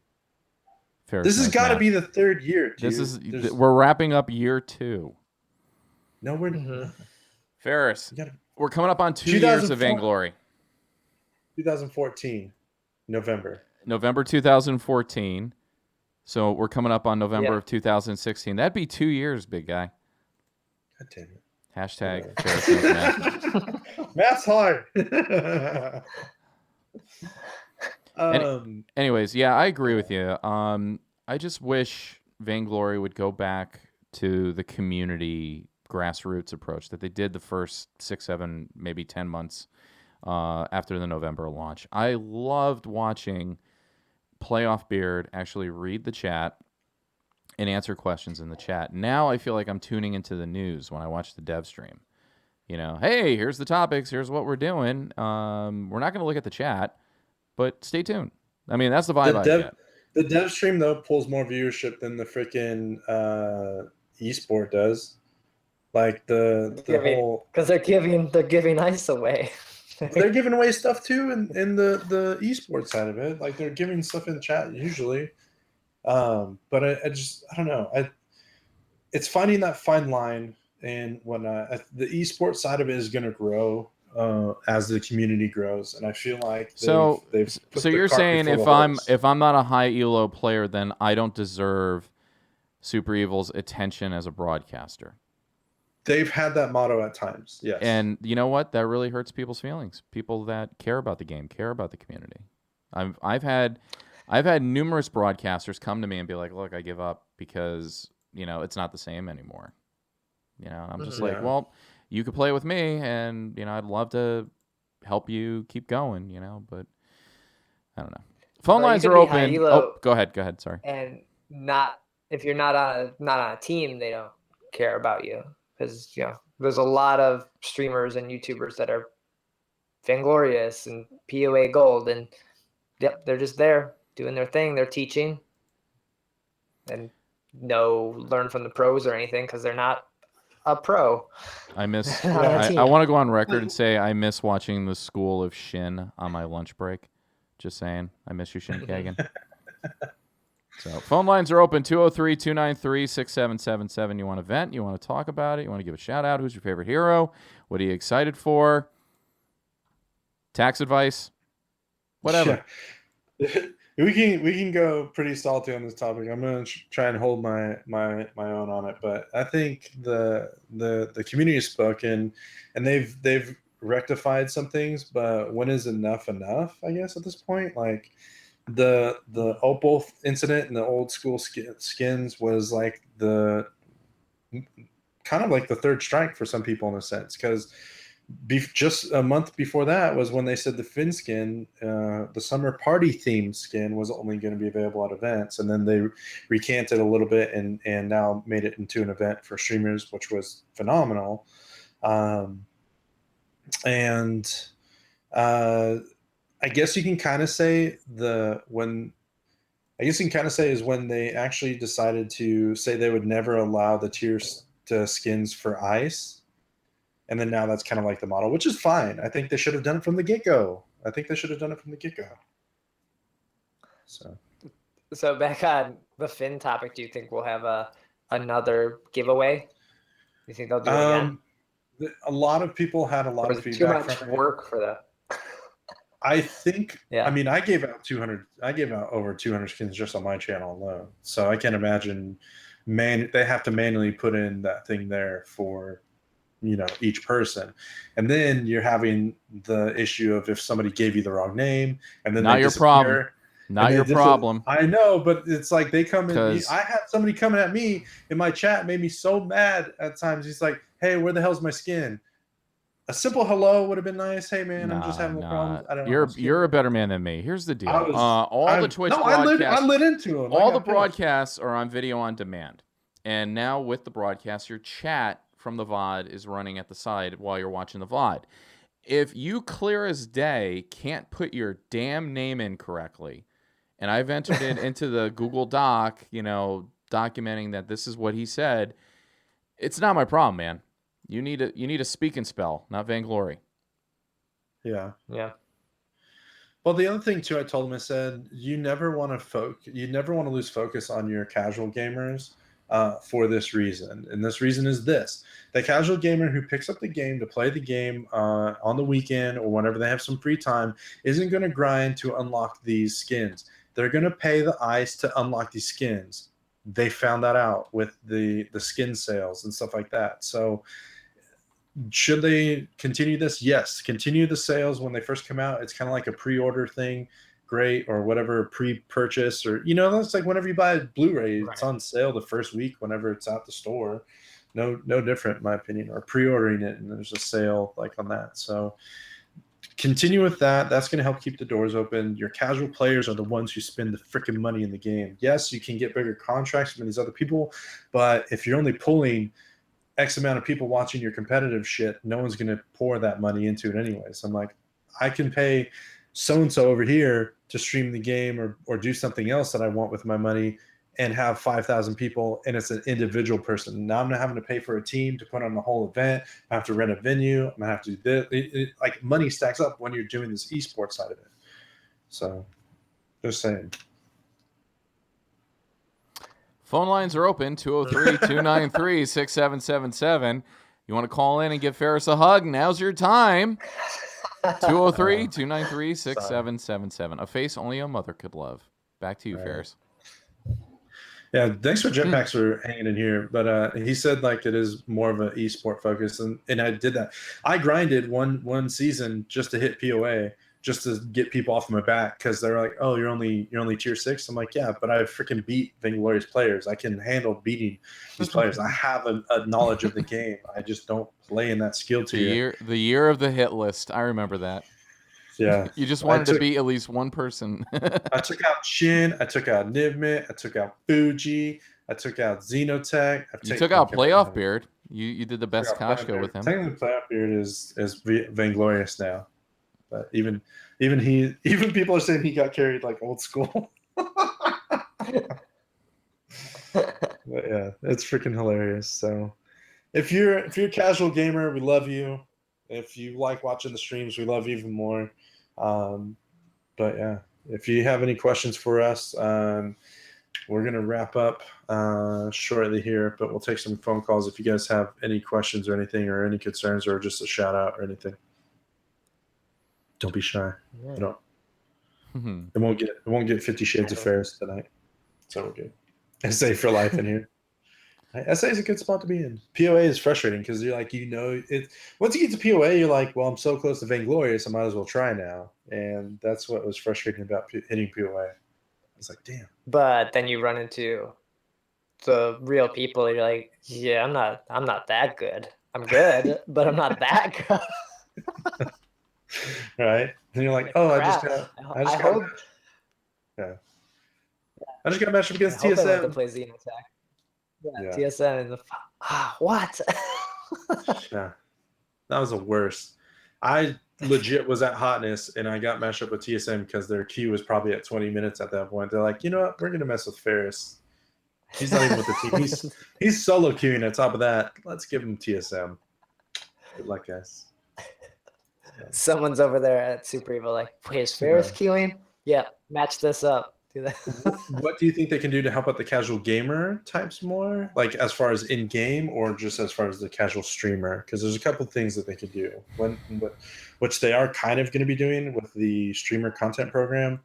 This has got to be the third year, dude. We're wrapping up year 2. No, we're Ferris. We're coming up on 2 years of Vainglory. 2014, November 2014. So we're coming up on November of 2016. That'd be 2 years, big guy. God damn it. Hashtag Ferris knows math. Math's hard. Anyways, yeah, I agree with you. I just wish Vainglory would go back to the community grassroots approach that they did the first 6, 7, maybe 10 months after the November launch. I loved watching Playoff Beard actually read the chat and answer questions in the chat. Now I feel like I'm tuning into the news when I watch the dev stream. You know, hey, here's the topics. Here's what we're doing. We're not going to look at the chat, but stay tuned. I mean, that's the vibe I get. The dev stream, though, pulls more viewership than the freaking esport does. Like the whole, because they're giving ice away. They're giving away stuff too in the esports side of it. Like they're giving stuff in chat usually. But I don't know. It's finding that fine line and whatnot. The esports side of it is going to grow as the community grows, and I feel like they've put so you're saying if I'm not a high elo player, then I don't deserve Super Evil's attention as a broadcaster. They've had that motto at times, yes. And you know what? That really hurts people's feelings. People that care about the game, care about the community. I've had numerous broadcasters come to me and be like, "Look, I give up because it's not the same anymore." And I'm just like, "Well, you could play with me, and I'd love to help you keep going, but I don't know." Phone lines are open. Oh, go ahead. Sorry. And if you're not on a team, they don't care about you. Because there's a lot of streamers and YouTubers that are Vainglorious and POA Gold, and they're just there doing their thing. They're teaching, and learn from the pros or anything because they're not a pro. I miss. I want to go on record and say I miss watching the School of Shin on my lunch break. Just saying, I miss you, Shin Kagan. So phone lines are open, 203-293-6777. You want to vent? You want to talk about it? You want to give a shout out? Who's your favorite hero? What are you excited for? Tax advice? Whatever. Yeah. We can go pretty salty on this topic. I'm going to try and hold my own on it, but I think the community has spoken, and they've rectified some things. But when is enough? I guess at this point, like. The Opal incident and the old school skins was like the kind of like the third strike for some people in a sense, because just a month before that was when they said the Finn skin, the summer party themed skin, was only going to be available at events, and then they recanted a little bit and now made it into an event for streamers, which was phenomenal. I guess you can kind of say is when they actually decided to say they would never allow the tiers to skins for ice. And then now that's kind of like the model, which is fine. I think they should have done it from the get-go. So back on the Finn topic, do you think we'll have another giveaway? You think they'll do it again? A lot of people had a lot of feedback. Too much work for that. I think. Yeah. I mean, I gave out over 200 skins just on my channel alone. So I can't imagine. They have to manually put in that thing there for, each person, and then you're having the issue of if somebody gave you the wrong name and then Not they your disappear. problem. Not your problem. I know, but it's like they come in. 'Cause- I had somebody coming at me in my chat, made me so mad at times. He's like, "Hey, where the hell's my skin?" A simple hello would have been nice. Hey, man, I'm just having a problem. I don't know. You're a better man than me. Here's the deal. I The Twitch I broadcasts, lit into him. all the broadcasts are on video on demand, and now with the broadcast, your chat from the VOD is running at the side while you're watching the VOD. If you clear as day can't put your damn name in correctly, and I've entered it into the Google Doc, documenting that this is what he said, it's not my problem, man. You need a speak and spell, not vainglory. Yeah. Yeah. Well, the other thing too, I told him, I said, you never want to lose focus on your casual gamers for this reason. And this reason is this: the casual gamer who picks up the game to play the game on the weekend or whenever they have some free time isn't going to grind to unlock these skins. They're going to pay the ice to unlock these skins. They found that out with the skin sales and stuff like that. So should they continue this? Yes, continue the sales when they first come out. It's kind of like a pre-order thing, great, or whatever, pre-purchase, or that's like whenever you buy a Blu-ray, it's on sale the first week whenever it's out the store. No different in my opinion. Or pre-ordering it and there's a sale like on that. So continue with that. That's going to help keep the doors open. Your casual players are the ones who spend the freaking money in the game. Yes, you can get bigger contracts from these other people, but if you're only pulling X amount of people watching your competitive shit, no one's going to pour that money into it anyways. I'm like, I can pay so-and-so over here to stream the game or do something else that I want with my money and have 5,000 people, and it's an individual person. Now I'm not having to pay for a team to put on the whole event. I have to rent a venue. I'm going to have to do this. Like money stacks up when you're doing this esports side of it. So just saying. Phone lines are open, 203-293-6777. You want to call in and give Ferris a hug? Now's your time. 203-293-6777. A face only a mother could love. Back to you, Ferris. Yeah, thanks for Jetpacks for hanging in here. But he said like it is more of an esport focus, and I did that. I grinded one season just to hit POA, just to get people off my back because they're like, "Oh, you're only tier 6." I'm like, "Yeah, but I freaking beat Vainglorious players. I can handle beating these players. I have a knowledge of the game. I just don't play in that skill tier." The year of the hit list. I remember that. Yeah, you just wanted to beat at least one person. I took out Shin. I took out Nivmit. I took out Fuji. I took out Xenotech. You took out Playoff Beard. You did the best Koshka with him. Technically, Playoff Beard is Vainglorious now. But even people are saying he got carried like old school. But yeah, it's freaking hilarious. So if you're a casual gamer, we love you. If you like watching the streams, we love you even more. But yeah, if you have any questions for us, we're gonna wrap up shortly here. But we'll take some phone calls if you guys have any questions or anything, or any concerns, or just a shout out or anything. Don't be shy. Yeah. You know, it won't get 50 Shades of Ferris tonight. So we're good. SA for life in here. SA is a good spot to be in. POA is frustrating because you're like, it. Once you get to POA, you're like, well, I'm so close to Vainglorious, I might as well try now. And that's what was frustrating about hitting POA. I was like, damn. But then you run into the real people. And you're like, yeah, I'm not that good. I'm good, but I'm not that good. Right? And you're like, oh, I just got matched up against TSM. I to play Xenotech. Yeah, TSM and what? Yeah, that was the worst. I legit was at Hotness and I got matched up with TSM because their queue was probably at 20 minutes at that point. They're like, you know what? We're gonna mess with Ferris. He's not even with the team. He's solo queuing. On top of that, let's give him TSM. Good luck, guys. Someone's over there at Super Evil like, wait, is Ferris queuing? Yeah, match this up. do that. What do you think they can do to help out the casual gamer types more? Like as far as in game, or just as far as the casual streamer? Because there's a couple of things that they could do. Which they are kind of going to be doing with the streamer content program.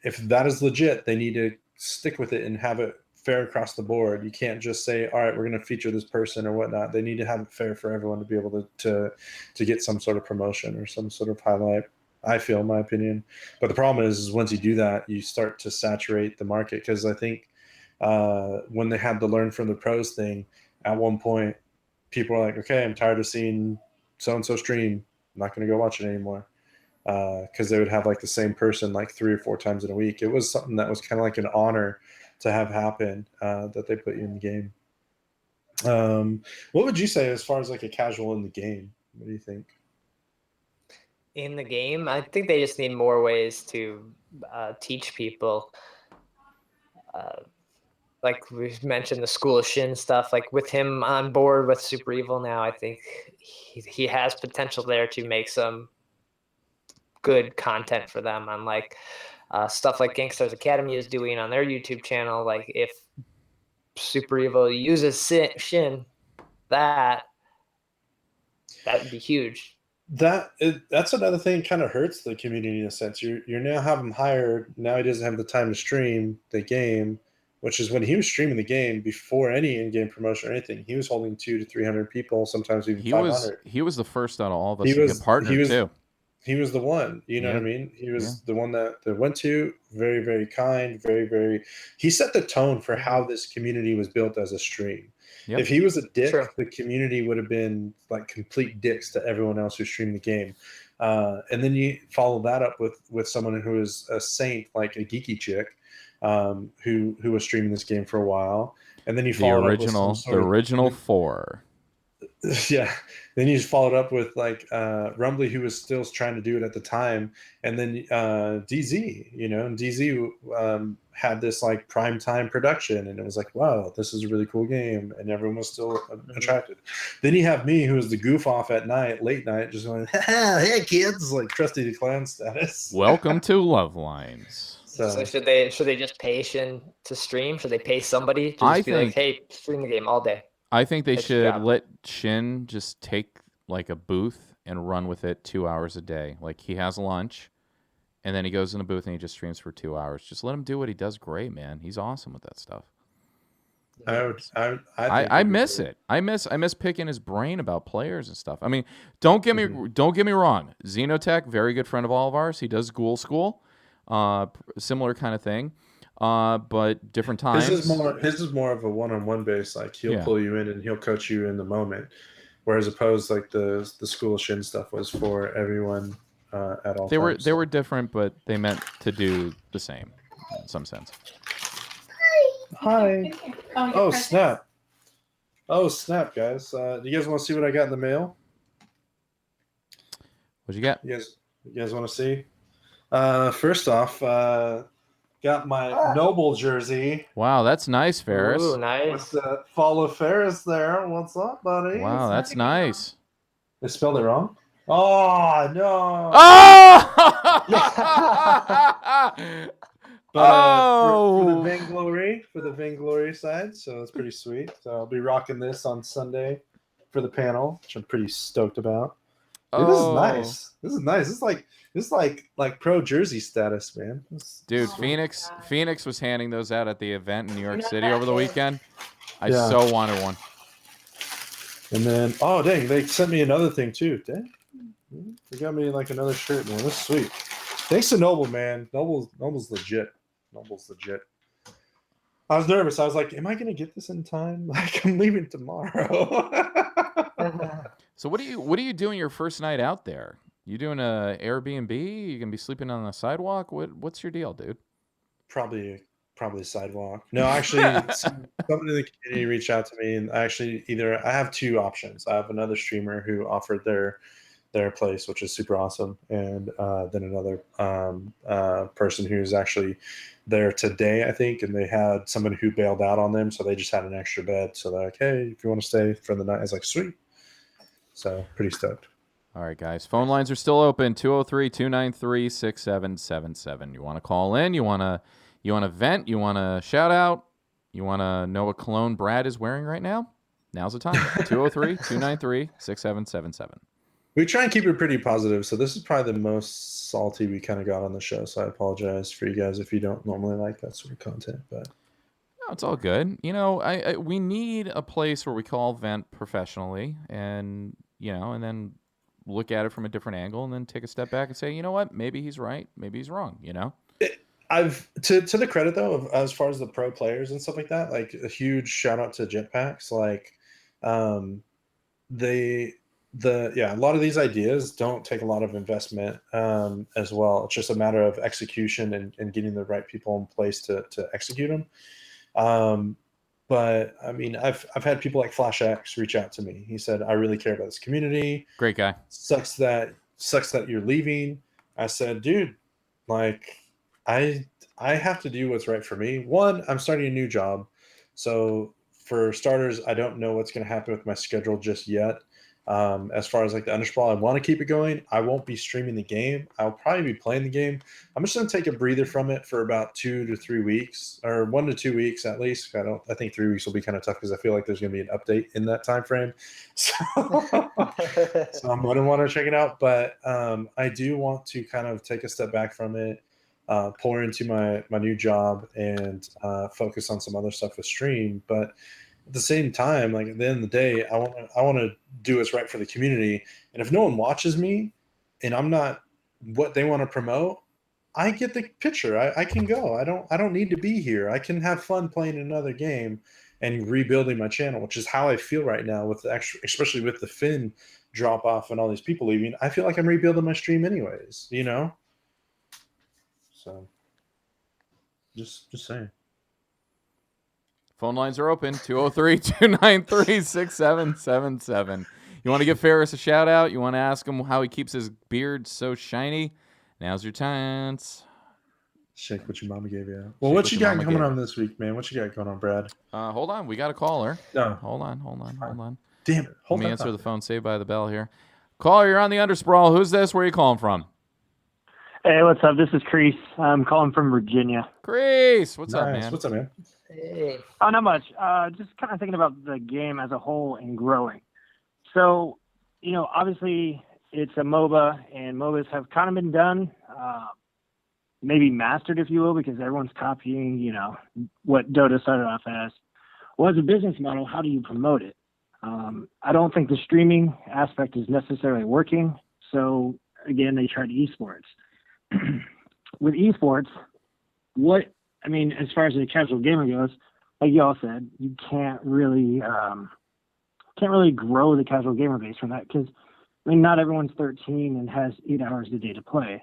If that is legit, they need to stick with it and have it fair across the board. You can't just say, all right, we're going to feature this person or whatnot. They need to have it fair for everyone to be able to get some sort of promotion or some sort of highlight, I feel, in my opinion. But the problem is once you do that, you start to saturate the market. Because I think when they had the learn from the pros thing, at one point, people were like, okay, I'm tired of seeing so-and-so stream. I'm not going to go watch it anymore. Because they would have like the same person like 3 or 4 times in a week. It was something that was kind of like an honor to have happen, that they put you in the game. What would you say as far as like a casual in the game? What do you think? In the game, I think they just need more ways to teach people. Like we mentioned, the School of Shin stuff. Like with him on board with Super Evil now, I think he has potential there to make some good content for them on like stuff like Gangsters Academy is doing on their YouTube channel. Like if Super Evil uses Shin, that would be huge. That's another thing, kind of hurts the community in a sense. You're now have him hired. Now he doesn't have the time to stream the game, which is when he was streaming the game before any in-game promotion or anything. He was holding 200 to 300 people, sometimes even 500. He was the first out of all of us to get partnered too. He was the one, you know what I mean? He was the one that went to, very, very kind, very, very, he set the tone for how this community was built as a stream. Yep. If he was a dick, the community would have been like complete dicks to everyone else who streamed the game. And then you follow that up with someone who is a saint, like a geeky chick, who was streaming this game for a while. And then you follow the original 4. Yeah. Then you just followed up with like Rumbly, who was still trying to do it at the time, and then DZ, and DZ had this like prime time production, and it was like, wow, this is a really cool game, and everyone was still attracted. Then you have me, who was the goof off at night, late night, just going, hey kids, like Krusty the Clown status. Welcome to Love Lines. So should they just pay Shin to stream? Should they pay somebody to just be like, hey, stream the game all day? I think they should let Shin just take like a booth and run with it 2 hours a day. Like he has lunch, and then he goes in the booth and he just streams for 2 hours. Just let him do what he does great, man. He's awesome with that stuff. I miss it. I miss picking his brain about players and stuff. I mean, don't get me wrong. Xenotech, very good friend of all of ours. He does Ghoul School, similar kind of thing. But different times. His is more of a one-on-one base. Like he'll pull you in and he'll coach you in the moment, whereas opposed like the School of Shin stuff was for everyone at all. They were different, but they meant to do the same in some sense. Hi. Oh snap! Oh snap, guys! Do you guys want to see what I got in the mail? What'd you get? You guys want to see? First off. Got my Noble jersey. Wow, that's nice, Ferris. Ooh, nice. With the follow Ferris there. What's up, buddy? Wow, that's nice. They spelled it wrong? Oh, no. Oh! But for the Vainglory side, so it's pretty sweet. So I'll be rocking this on Sunday for the panel, which I'm pretty stoked about. Dude, this is nice. This is nice. This is like pro jersey status, man. Dude, Phoenix was handing those out at the event in New York City over the weekend. I so wanted one. And then, oh dang, they sent me another thing too. Dang, they got me like another shirt, man. That's sweet. Thanks to Noble, man. Noble's legit. Noble's legit. I was nervous. I was like, am I gonna get this in time? Like, I'm leaving tomorrow. So what are you doing your first night out there? You doing a Airbnb? You gonna be sleeping on the sidewalk? What's your deal, dude? Probably sidewalk. No, actually, somebody in the community reached out to me, and I have 2 options. I have another streamer who offered their place, which is super awesome, and then another person who's actually there today, I think, and they had someone who bailed out on them, so they just had an extra bed. So they're like, hey, if you want to stay for the night, I was like, sweet. So pretty stoked. All right, guys. Phone lines are still open, 203-293-6777. You want to call in, you want to You want to vent? You want to shout out? You want to know what cologne Brad is wearing right now? Now's the time. 203-293-6777. We try and keep it pretty positive, so this is probably the most salty we kind of got on the show. So I apologize for you guys if you don't normally like that sort of content, but No, it's all good. You know, we need a place where we can all vent professionally, and and then look at it from a different angle, and then take a step back and say, you know what, maybe he's right, maybe he's wrong. I've to the credit though of as far as the pro players and stuff like that, like a huge shout out to Jetpacks. Like, they a lot of these ideas don't take a lot of investment as well. It's just a matter of execution and getting the right people in place to execute them. But I mean, I've had people like Flash X reach out to me. He said, I really care about this community. Great guy. Sucks that you're leaving. I said, dude, like I have to do what's right for me. One, I'm starting a new job. So for starters, I don't know what's going to happen with my schedule just yet. As far as like the Undersprawl, I want to keep it going. I won't be streaming the game. I'll probably be playing the game. I'm just going to take a breather from it for about 2 to 3 weeks, or 1 to 2 weeks at least. I think 3 weeks will be kind of tough because I feel like there's going to be an update in that time frame. So, so I'm going to want to check it out. But I do want to kind of take a step back from it, pour into my new job, and focus on some other stuff with stream. But at the same time, like at the end of the day, I want to do what's right for the community. And if no one watches me and I'm not what they want to promote, I get the picture. I can go. I don't need to be here. I can have fun playing another game and rebuilding my channel, which is how I feel right now with especially with the Finn drop off and all these people leaving. I feel like I'm rebuilding my stream anyways, So just saying. Phone lines are open, 203-293-6777. You want to give Ferris a shout out? You want to ask him how he keeps his beard so shiny? Now's your chance. Shake what your mama gave you. Well, what you got coming on this week, man? What you got going on, Brad? Hold on. We got a caller. No. Hold on. Damn it. Let me answer the phone. Saved by the bell here. Caller, you're on the Undersprawl. Who's this? Where are you calling from? Hey, what's up? This is Crease. I'm calling from Virginia. Crease, what's up, man? What's up, man? Hey. Oh, not much. Just kind of thinking about the game as a whole and growing. So, obviously it's a MOBA, and MOBAs have kind of been done, maybe mastered, if you will, because everyone's copying, what Dota started off as. Well, as a business model, how do you promote it? I don't think the streaming aspect is necessarily working. So, again, they tried esports. With esports, as far as the casual gamer goes, like y'all said, you can't really grow the casual gamer base from that because, not everyone's 13 and has 8 hours a day to play,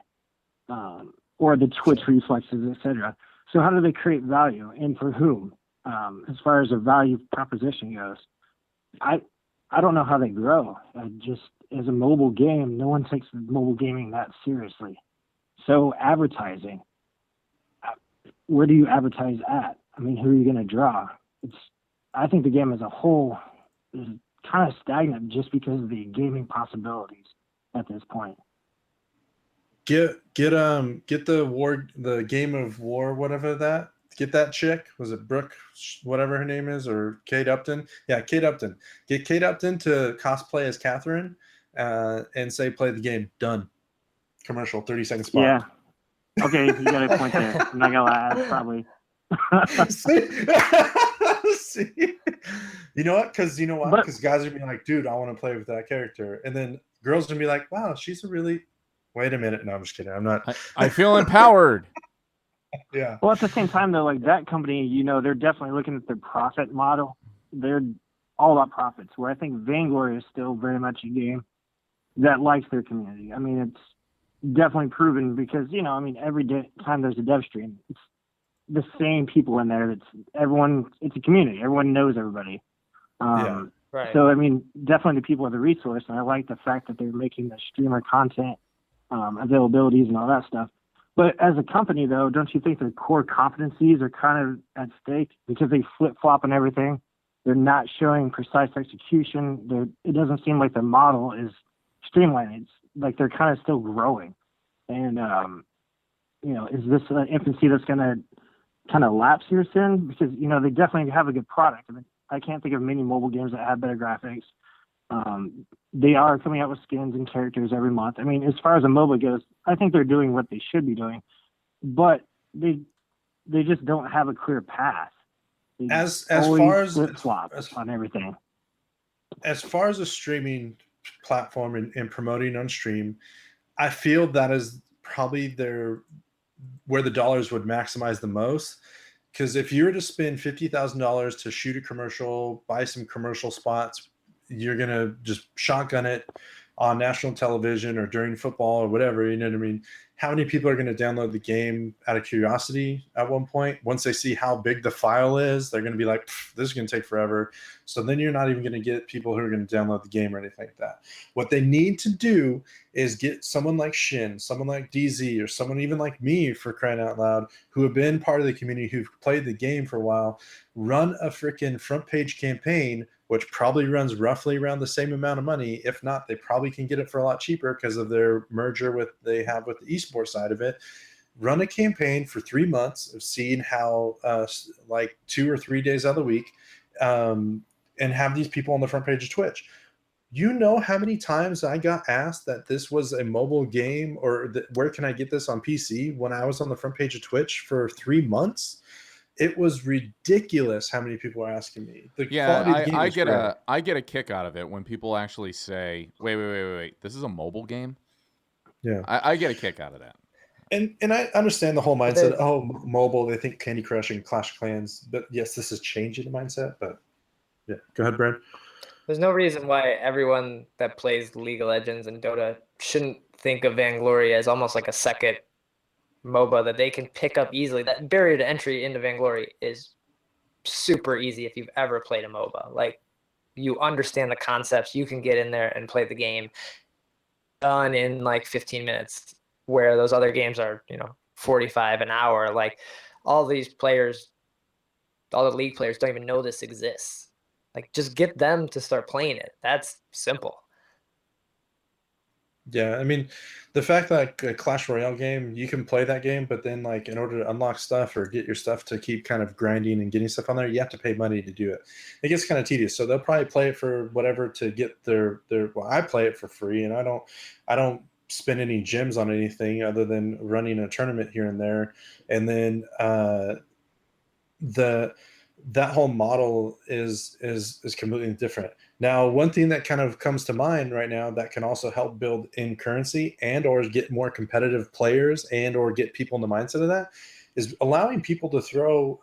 or the Twitch reflexes, etc. So how do they create value, and for whom? As far as a value proposition goes, I don't know how they grow. Just as a mobile game, no one takes mobile gaming that seriously. So advertising, where do you advertise at? Who are you going to draw? I think the game as a whole is kind of stagnant just because of the gaming possibilities at this point. Get the game of war, whatever that. Get that chick. Was it Brooke, whatever her name is, or Kate Upton? Yeah, Kate Upton. Get Kate Upton to cosplay as Catherine, and say play the game. Done. Commercial. 30-second spot. Yeah. Okay, you got a point there. I'm not gonna lie, that's probably. See? You know what? Because guys are gonna be like, dude, I want to play with that character, and then girls are gonna be like, wow, she's a really. Wait a minute. No, I'm just kidding. I'm not. I feel empowered. Yeah. Well, at the same time, though, like that company, they're definitely looking at their profit model. They're all about profits. Where I think Vainglory is still very much a game that likes their community. It's definitely proven because every time there's a dev stream, it's the same people in there. It's everyone. It's a community. Everyone knows everybody. Yeah. Right. So definitely the people are the resource, and I like the fact that they're making the streamer content, availabilities, and all that stuff. But as a company, though, don't you think their core competencies are kind of at stake because they flip flop on everything? They're not showing precise execution. It doesn't seem like their model is streamlined. It's like they're kind of still growing. And is this an infancy that's going to kind of lapse in the sin because, you know, they definitely have a good product. I mean, I can't think of many mobile games that have better graphics. They are coming out with skins and characters every month. I mean, as far as a MOBA goes, I think they're doing what they should be doing, but they just don't have a clear path. They As always far as flip-flop on everything. As far as a streaming platform and promoting on stream, I feel that is probably where the dollars would maximize the most. Because if you were to spend $50,000 to shoot a commercial, buy some commercial spots, you're gonna just shotgun it on national television or during football or whatever. You know what I mean? How many people are going to download the game out of curiosity at one point? Once they see how big the file is, they're going to be like, this is going to take forever. So then you're not even going to get people who are going to download the game or anything like that. What they need to do is get someone like Shin, someone like DZ, or someone even like me, for crying out loud, who have been part of the community, who've played the game for a while, run a freaking front page campaign, which probably runs roughly around the same amount of money. If not, they probably can get it for a lot cheaper because of their merger they have with the esports side of it. Run a campaign for 3 months of seeing how like 2 or 3 days out of the week, and have these people on the front page of Twitch. You know how many times I got asked that this was a mobile game, or where can I get this on PC, when I was on the front page of Twitch for 3 months? It was ridiculous how many people are asking me. The quality of the game is great. I get a kick out of it when people actually say, wait, this is a mobile game? Yeah. I get a kick out of that. And I understand the whole mindset. Mobile, they think Candy Crush and Clash of Clans. But yes, this is changing the mindset. But yeah, go ahead, Brad. There's no reason why everyone that plays League of Legends and Dota shouldn't think of Vainglory as almost like a second MOBA that they can pick up easily. That barrier to entry into Vainglory is super easy if you've ever played a MOBA. Like, you understand the concepts, you can get in there and play the game done in like 15 minutes, where those other games are, 45 an hour. Like, all these players, all the League players don't even know this exists. Like, just get them to start playing it. That's simple. Yeah, I mean, the fact that a Clash Royale game, you can play that game, but then like in order to unlock stuff or get your stuff to keep kind of grinding and getting stuff on there, you have to pay money to do it. It gets kind of tedious. So they'll probably play it for whatever to get their well, I play it for free, and I don't spend any gems on anything other than running a tournament here and there. And then that whole model is completely different. Now, one thing that kind of comes to mind right now that can also help build in currency and or get more competitive players and or get people in the mindset of that is allowing people to throw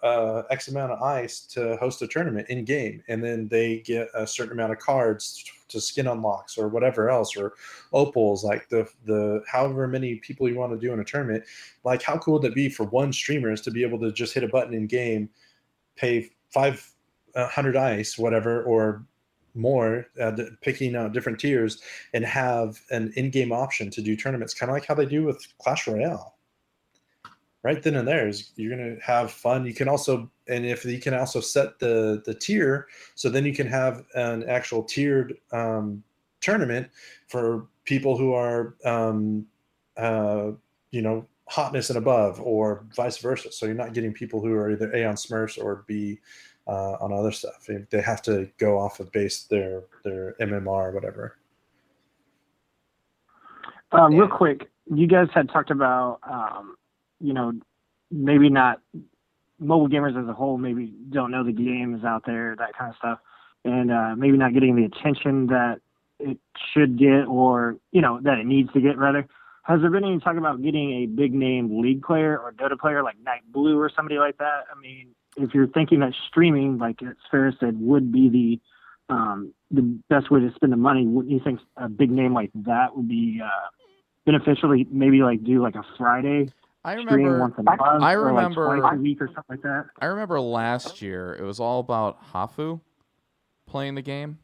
X amount of ice to host a tournament in game, and then they get a certain amount of cards to skin unlocks or whatever else, or opals, like the however many people you want to do in a tournament. Like, how cool would it be for one streamer is to be able to just hit a button in game, pay 500 ice, whatever, or more, picking out different tiers, and have an in-game option to do tournaments, kind of like how they do with Clash Royale. Right then and there is, you're going to have fun. You can also, and if you can also set the tier, so then you can have an actual tiered tournament for people who are hotness and above, or vice versa. So you're not getting people who are either A on Smurfs or B on other stuff. They have to go off of base their MMR or whatever. Real quick, you guys had talked about, maybe not mobile gamers as a whole, maybe don't know the game is out there, that kind of stuff, and maybe not getting the attention that it should get, or, that it needs to get, rather. Has there been any talk about getting a big name League player or Dota player like Night Blue or somebody like that? I mean, if you're thinking that streaming, like Ferris said, would be the best way to spend the money, wouldn't you think a big name like that would be beneficial? Maybe like do like a Friday stream once a month, or like twice a week or something like that? I remember last year it was all about Hafu playing the game.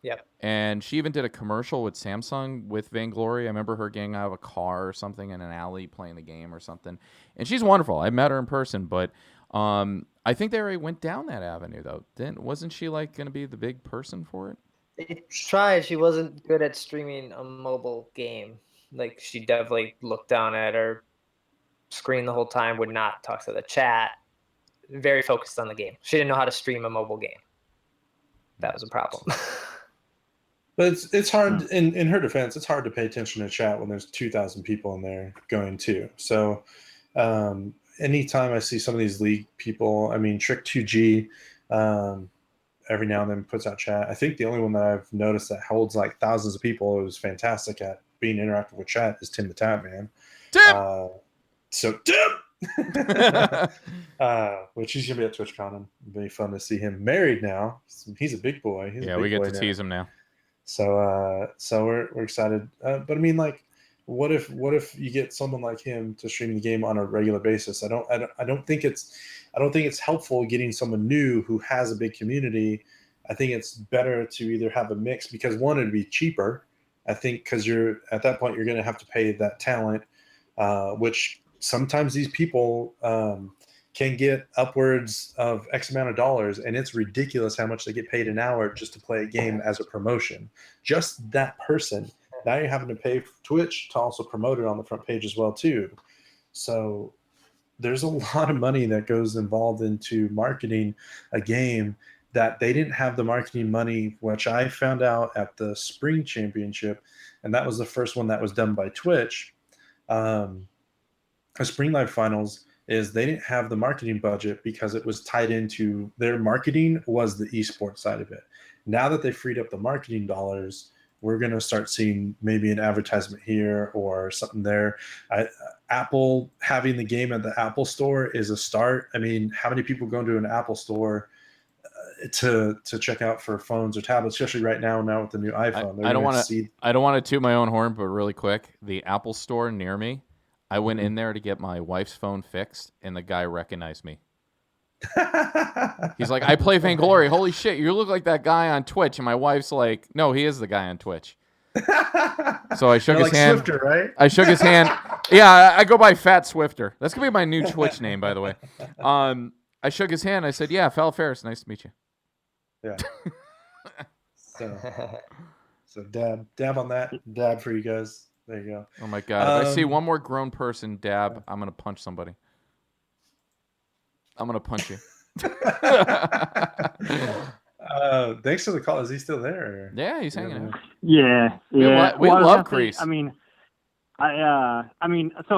Yep. And she even did a commercial with Samsung with Vainglory. I remember her getting out of a car or something in an alley playing the game or something. And she's wonderful. I met her in person, but I think they already went down that avenue, though. Wasn't she like going to be the big person for it? They tried. She wasn't good at streaming a mobile game. Like, she definitely looked down at her screen the whole time, would not talk to the chat. very focused on the game. She didn't know how to stream a mobile game. That was a problem. But it's hard, in her defense, it's hard to pay attention to chat when there's 2,000 people in there going too. So anytime I see some of these league people, I mean, Trick2G every now and then puts out chat. I think the only one that I've noticed that holds like thousands of people, who's fantastic at being interactive with chat, is Tim the Tab Man. Tim! So Tim! Which he's gonna be at TwitchCon, and it'll be fun to see him married now. He's a big boy. We get to tease him now. So we're excited. But I mean, like, what if you get someone like him to stream the game on a regular basis? I don't think it's helpful getting someone new who has a big community. I think it's better to either have a mix, because one, it'd be cheaper. I think because you're at that point, you're going to have to pay that talent, which sometimes these people can get upwards of X amount of dollars, and it's ridiculous how much they get paid an hour just to play a game as a promotion. Just that person. Now you're having to pay Twitch to also promote it on the front page as well too. So there's a lot of money that goes involved into marketing a game that they didn't have the marketing money, which I found out at the Spring Championship, and that was the first one that was done by Twitch. The Spring Live Finals is they didn't have the marketing budget because it was tied into their marketing was the esports side of it. Now that they freed up the marketing dollars, we're going to start seeing maybe an advertisement here or something there. Apple having the game at the Apple Store is a start. I mean, how many people go into an Apple Store to check out for phones or tablets, especially right now with the new iPhone? I don't want to toot my own horn, but really quick, the Apple Store near me, I went in there to get my wife's phone fixed, and the guy recognized me. He's like, I play Vainglory. Holy shit, you look like that guy on Twitch. And my wife's like, no, he is the guy on Twitch. So I shook his hand. Swifter, right? I shook his hand. Yeah, I go by Fat Swifter. That's going to be my new Twitch name, by the way. I shook his hand. I said, yeah, Fal Ferris, nice to meet you. Yeah. So dab on that. Dab for you guys. There you go. Oh, my God. If I see one more grown person dab, I'm going to punch somebody. I'm going to punch you. Thanks for the call. Is he still there? Yeah, he's hanging out. Yeah. We love Crease. I mean, so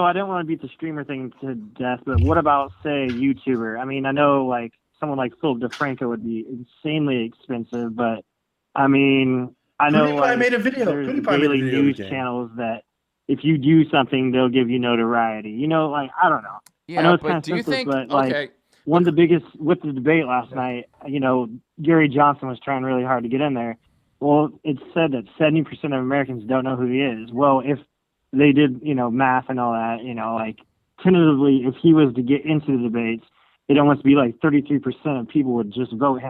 I don't want to beat the streamer thing to death, but what about, say, YouTuber? I mean, I know, like, someone like Philip DeFranco would be insanely expensive, but, I mean, I know PewDiePie made a video. There's daily news channels that if you do something, they'll give you notoriety. You know, like, I don't know. Yeah, I know it's but kind of do you senseless, think, but, like, okay. One of the biggest, with the debate last night, you know, Gary Johnson was trying really hard to get in there. Well, it's said that 70% of Americans don't know who he is. Well, if they did, you know, math and all that, you know, like, tentatively, if he was to get into the debates, it'd almost be like 33% of people would just vote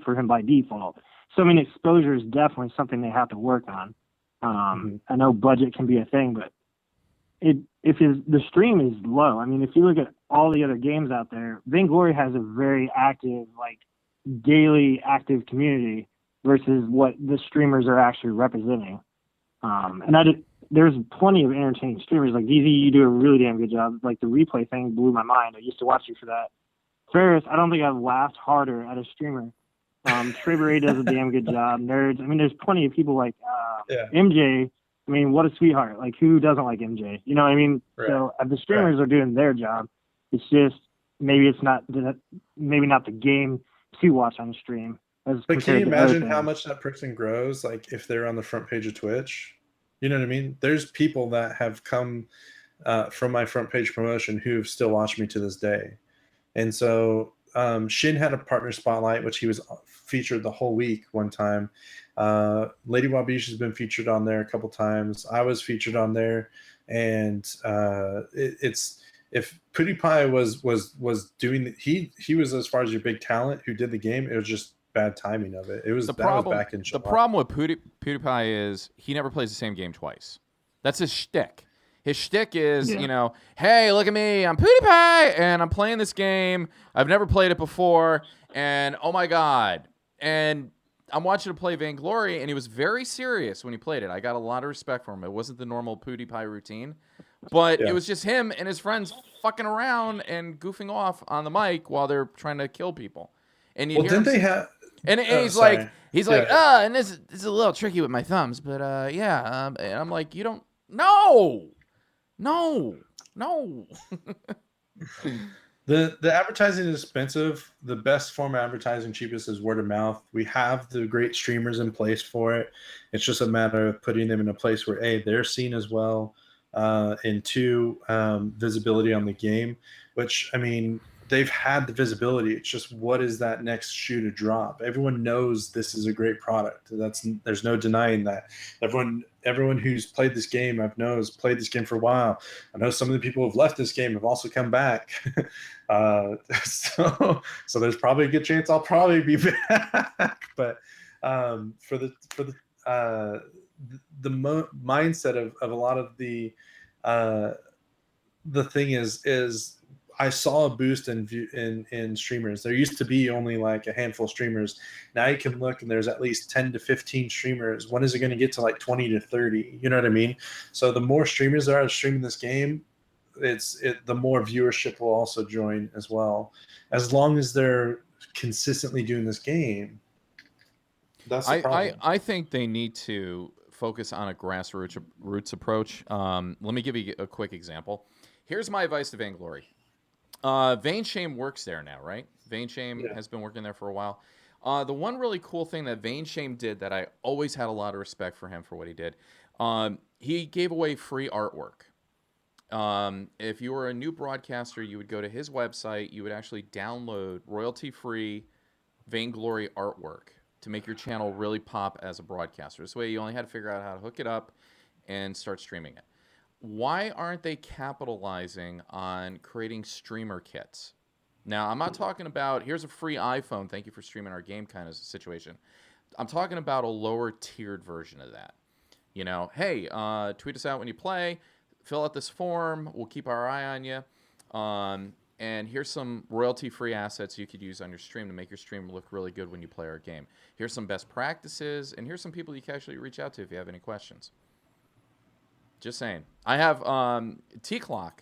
for him by default. So, I mean, exposure is definitely something they have to work on. I know budget can be a thing, but the stream is low. I mean, if you look at all the other games out there, Vainglory has a very active, like, daily active community versus what the streamers are actually representing. There's plenty of entertaining streamers. Like, DZ, you do a really damn good job. Like, the replay thing blew my mind. I used to watch you for that. Ferris, I don't think I've laughed harder at a streamer. Trey Beret does a damn good job. Nerds. I mean, there's plenty of people like MJ. I mean, what a sweetheart. Like, who doesn't like MJ? You know what I mean? Right. So the streamers are doing their job. It's just maybe it's not the game to watch on the stream. But can you imagine how much that person grows, like, if they're on the front page of Twitch? You know what I mean? There's people that have come from my front page promotion who still watch me to this day. And so Shin had a partner spotlight, which he was featured the whole week one time. Lady Wabish has been featured on there a couple times. I was featured on there. And it's if PewDiePie was doing he was, as far as your big talent who did the game, it was just bad timing of it. It was was back in July. The problem with PewDiePie is he never plays the same game twice. That's his shtick. His shtick is, you know, hey, look at me, I'm PewDiePie, and I'm playing this game. I've never played it before, and oh my God. And I'm watching him play Vainglory, and he was very serious when he played it. I got a lot of respect for him. It wasn't the normal PewDiePie routine. But Yeah. it was just him and his friends fucking around and goofing off on the mic while they're trying to kill people. And you Well, hear him didn't they have? and Oh, he's like, sorry. ah, and this is a little tricky with my thumbs, but yeah. And I'm like, you don't, no. The advertising is expensive. The best form of advertising, cheapest, is word of mouth. We have the great streamers in place for it. It's just a matter of putting them in a place where A, they're seen as well, and two, visibility on the game. Which, I mean, they've had the visibility. It's just, what is that next shoe to drop? Everyone knows this is a great product. There's no denying that. Everyone who's played this game, has played this game for a while. I know some of the people who've left this game have also come back. So there's probably a good chance I'll probably be back. But for the mindset of a lot of the thing is I saw a boost in streamers. There used to be only like a handful of streamers. Now you can look and there's at least 10 to 15 streamers. When is it going to get to like 20 to 30? You know what I mean? So the more streamers there are streaming this game, the more viewership will also join as well, as long as they're consistently doing this game. That's the problem. I think they need to focus on a grassroots approach. Let me give you a quick example. Here's my advice to Vainglory. Vane Shame works there now, right? Vane Shame has been working there for a while. The one really cool thing that Vane Shame did that I always had a lot of respect for him for what he did, he gave away free artwork. If you were a new broadcaster, you would go to his website. You would actually download royalty-free Vainglory artwork to make your channel really pop as a broadcaster. This way, you only had to figure out how to hook it up and start streaming it. Why aren't they capitalizing on creating streamer kits? Now, I'm not talking about, here's a free iPhone, thank you for streaming our game kind of situation. I'm talking about a lower tiered version of that. You know, hey, tweet us out when you play. Fill out this form. We'll keep our eye on you. And here's some royalty-free assets you could use on your stream to make your stream look really good when you play our game. Here's some best practices, and here's some people you can actually reach out to if you have any questions. Just saying. I have T-Clock,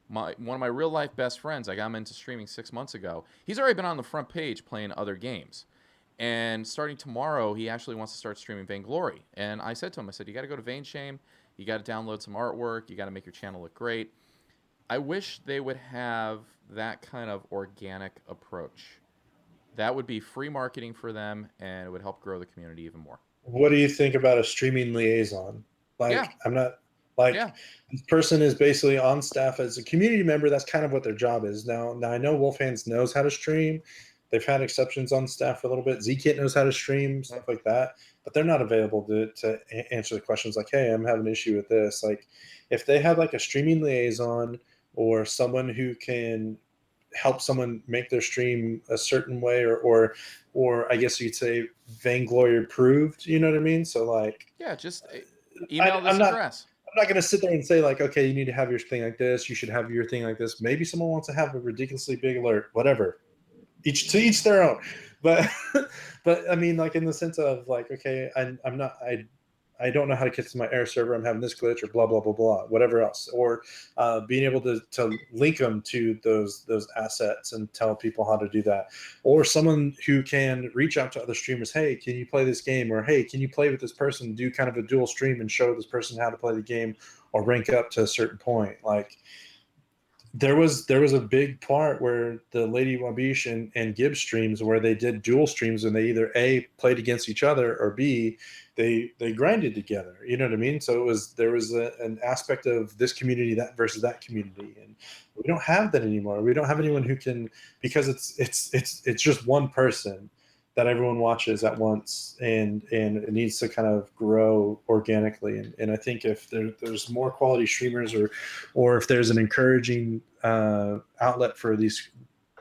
one of my real-life best friends. I got him into streaming 6 months ago. He's already been on the front page playing other games. And starting tomorrow, he actually wants to start streaming Vainglory. And I said to him, you got to go to Vane Shame. You got to download some artwork. You got to make your channel look great. I wish they would have that kind of organic approach. That would be free marketing for them, and it would help grow the community even more. What do you think about a streaming liaison? I'm not this person is basically on staff as a community member. That's kind of what their job is. Now I know Wolfhands knows how to stream. They've had exceptions on staff for a little bit. Zkit knows how to stream, stuff like that, but they're not available to answer the questions like, hey, I'm having an issue with this. Like, if they have like a streaming liaison or someone who can help someone make their stream a certain way, or I guess you'd say Vainglory approved, you know what I mean? So like, just email this address. I'm not going to sit there and say like, okay, you need to have your thing like this. You should have your thing like this. Maybe someone wants to have a ridiculously big alert, whatever. Each their own, but I mean, like, in the sense of like, okay, I don't know how to get to my air server. I'm having this glitch, or blah blah blah blah, whatever else, or being able to link them to those assets and tell people how to do that, or someone who can reach out to other streamers. Hey, can you play this game? Or hey, can you play with this person? Do kind of a dual stream and show this person how to play the game, or rank up to a certain point, like. There was a big part where the Lady Wabish and Gibbs streams where they did dual streams, and they either A, played against each other, or B, they grinded together. You know what I mean? So there was an aspect of this community that versus that community, and we don't have that anymore. We don't have anyone who can, because it's just one person that everyone watches at once, and it needs to kind of grow organically. And I think if there's more quality streamers, or if there's an encouraging outlet for these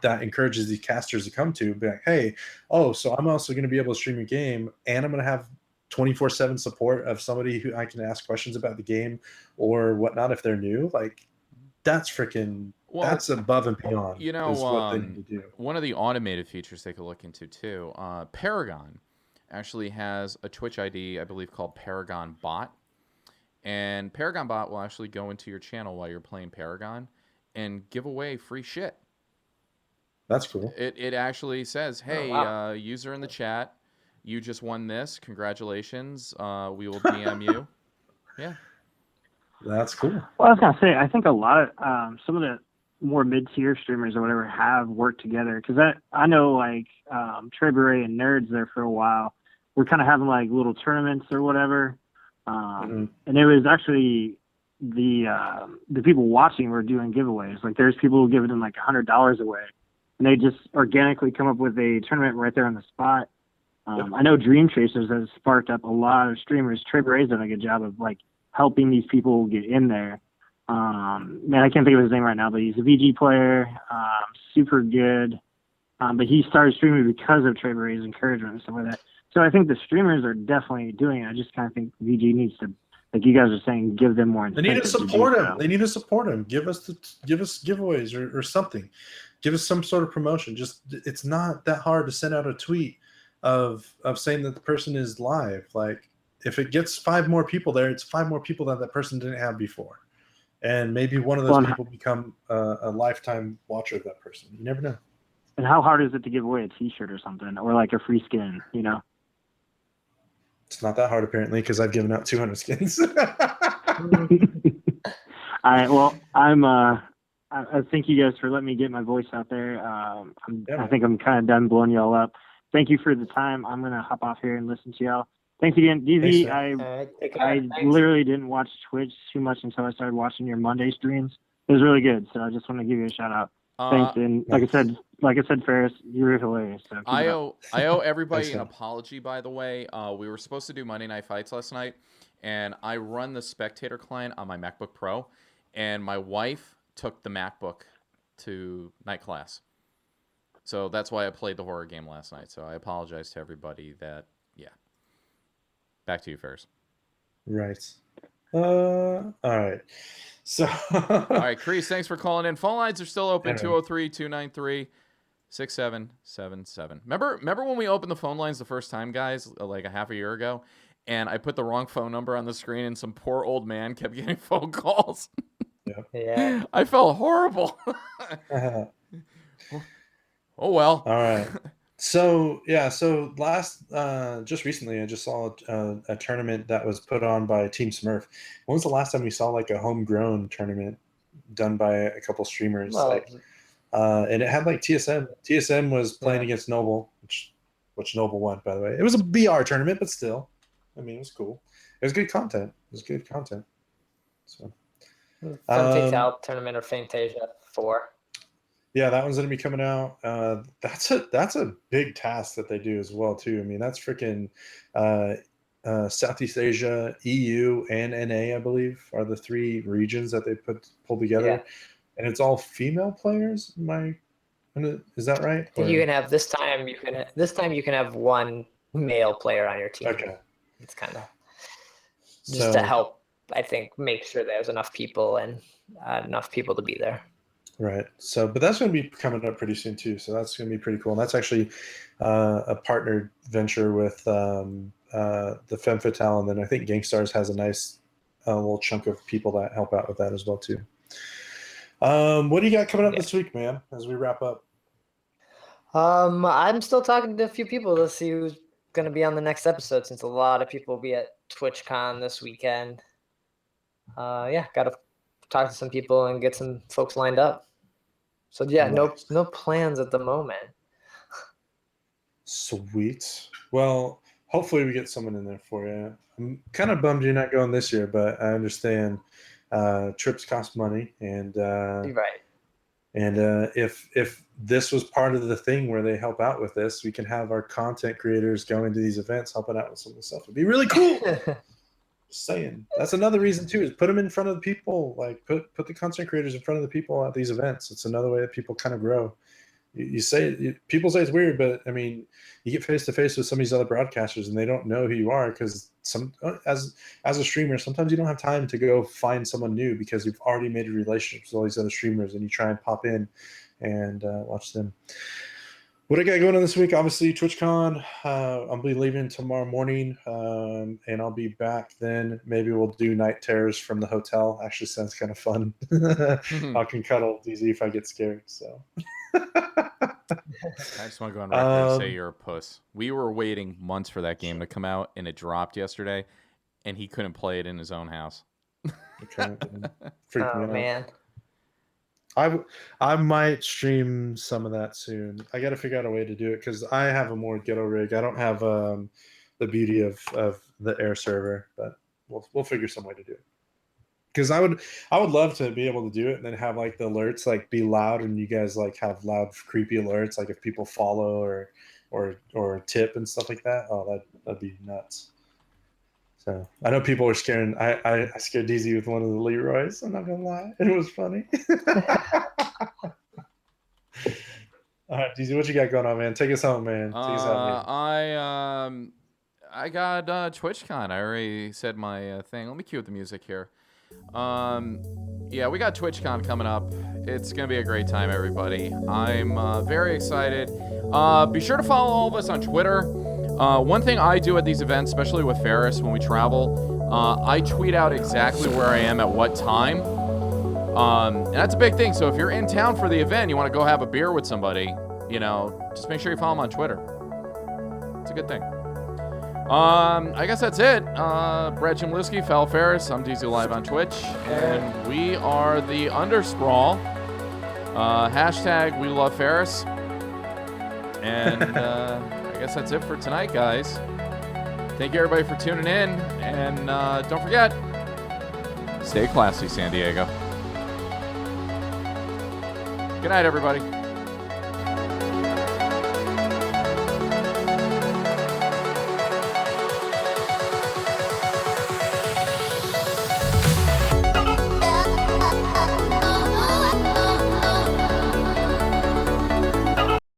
that encourages these casters to come to, be like, hey, so I'm also going to be able to stream a game, and I'm going to have 24/7 support of somebody who I can ask questions about the game or whatnot if they're new. Like, that's freaking. Well, that's above and beyond. You know, is what they need to do. One of the automated features they could look into too. Paragon actually has a Twitch ID, I believe, called Paragon Bot, and Paragon Bot will actually go into your channel while you're playing Paragon and give away free shit. That's cool. It actually says, hey, wow. user in the chat, you just won this. Congratulations. We will DM you. Yeah. That's cool. Well, I was gonna say, I think a lot of some of the more mid-tier streamers or whatever have worked together, because I know like Trey Beret and Nerds there for a while. We're kind of having like little tournaments or whatever, and it was actually the people watching were doing giveaways. Like there's people who give them like $100 away, and they just organically come up with a tournament right there on the spot. I know Dream Chasers has sparked up a lot of streamers. Trey Beret's done a good job of like helping these people get in there. Man, I can't think of his name right now, but he's a VG player, super good. But he started streaming because of Trey Beret's encouragement and stuff like that. So I think the streamers are definitely doing it. I just kind of think VG needs to, like you guys are saying, give them more They incentive. need to support him. They need to support him. Give us giveaways or something. Give us some sort of promotion. Just it's not that hard to send out a tweet of saying that the person is live. Like if it gets 5 more people there, it's 5 more people that person didn't have before. And maybe one of those people become a lifetime watcher of that person. You never know. And how hard is it to give away a T-shirt or something, or like a free skin? You know, it's not that hard apparently because I've given out 200 skins. All right. Well, I thank you guys for letting me get my voice out there. I think I'm kind of done blowing y'all up. Thank you for the time. I'm gonna hop off here and listen to y'all. Thanks again, DZ. I literally didn't watch Twitch too much until I started watching your Monday streams. It was really good, so I just want to give you a shout out. Thanks, and like I said, Ferris, you're hilarious. So I owe everybody an apology, by the way. We were supposed to do Monday Night Fights last night, and I run the Spectator client on my MacBook Pro, and my wife took the MacBook to night class. So that's why I played the horror game last night. So I apologize to everybody that, yeah. Back to you, Ferris. Right. All right. So. All right, Kreese, thanks for calling in. Phone lines are still open, 203-293-6777. Remember when we opened the phone lines the first time, guys, like a half a year ago, and I put the wrong phone number on the screen and some poor old man kept getting phone calls? Yeah. I felt horrible. Oh, well. All right. So last, just recently, I just saw a tournament that was put on by Team Smurf. When was the last time we saw like a homegrown tournament done by a couple streamers? Well, and it had like TSM. TSM was playing against Noble, which Noble won, by the way. It was a BR tournament, but still, I mean, it was cool. It was good content. So, Fantasia tournament or Fantasia 4. Yeah, that one's going to be coming out. That's a big task that they do as well too. I mean, that's freaking Southeast Asia, EU, and NA, I believe, are the 3 regions that they pulled together, and it's all female players. Is that right? You can have this time. You can have 1 male player on your team. Okay, it's kind of just to help. I think make sure there's enough people and enough people to be there. Right. So, but that's going to be coming up pretty soon too. So that's going to be pretty cool. And that's actually a partnered venture with the Femme Fatale, and then I think Gangstars has a nice little chunk of people that help out with that as well too. What do you got coming up this week, man? As we wrap up. I'm still talking to a few people to see who's going to be on the next episode, since a lot of people will be at TwitchCon this weekend. Got to talk to some people and get some folks lined up. So no plans at the moment. Sweet. Well, hopefully we get someone in there for you. I'm kind of bummed you're not going this year, but I understand trips cost money, and You're right. And if this was part of the thing where they help out with this, we can have our content creators going to these events, helping out with some of the stuff. It'd be really cool. Just saying. That's another reason too, is put them in front of the people. Like put the content creators in front of the people at these events. It's another way that people kind of grow. People say it's weird, but I mean, you get face to face with some of these other broadcasters and they don't know who you are, because as a streamer, sometimes you don't have time to go find someone new because you've already made a relationship with all these other streamers, and you try and pop in and watch them. What I got going on this week? Obviously, TwitchCon. I'll be leaving tomorrow morning, and I'll be back then. Maybe we'll do night terrors from the hotel. Actually, sounds kind of fun. I can cuddle DZ if I get scared. So. I just want to go on record and say you're a puss. We were waiting months for that game to come out, and it dropped yesterday, and he couldn't play it in his own house. Oh man. I might stream some of that soon. I got to figure out a way to do it because I have a more ghetto rig. I don't have the beauty of the air server, but we'll figure some way to do it. Because I would love to be able to do it and then have like the alerts like be loud and you guys like have loud creepy alerts like if people follow or tip and stuff like that. Oh, that'd be nuts. So I know people are scaring. I scared DZ with one of the Leroys. I'm not gonna lie, it was funny. All right, DZ, what you got going on, man? Take us home, man. Take us out, man. I got TwitchCon. I already said my thing. Let me cue up the music here. Yeah, we got TwitchCon coming up. It's gonna be a great time, everybody. I'm very excited. Be sure to follow all of us on Twitter. One thing I do at these events, especially with Ferris when we travel, I tweet out exactly where I am at what time. And that's a big thing. So if you're in town for the event, you want to go have a beer with somebody, just make sure you follow them on Twitter. It's a good thing. I guess that's it. Brad Chmielewski, Fel Ferris. I'm DZ Live on Twitch, and we are the Undersprawl. Hashtag We Love Ferris. And I guess that's it for tonight, guys. Thank you everybody for tuning in, and don't forget, stay classy, San Diego. Good night, everybody.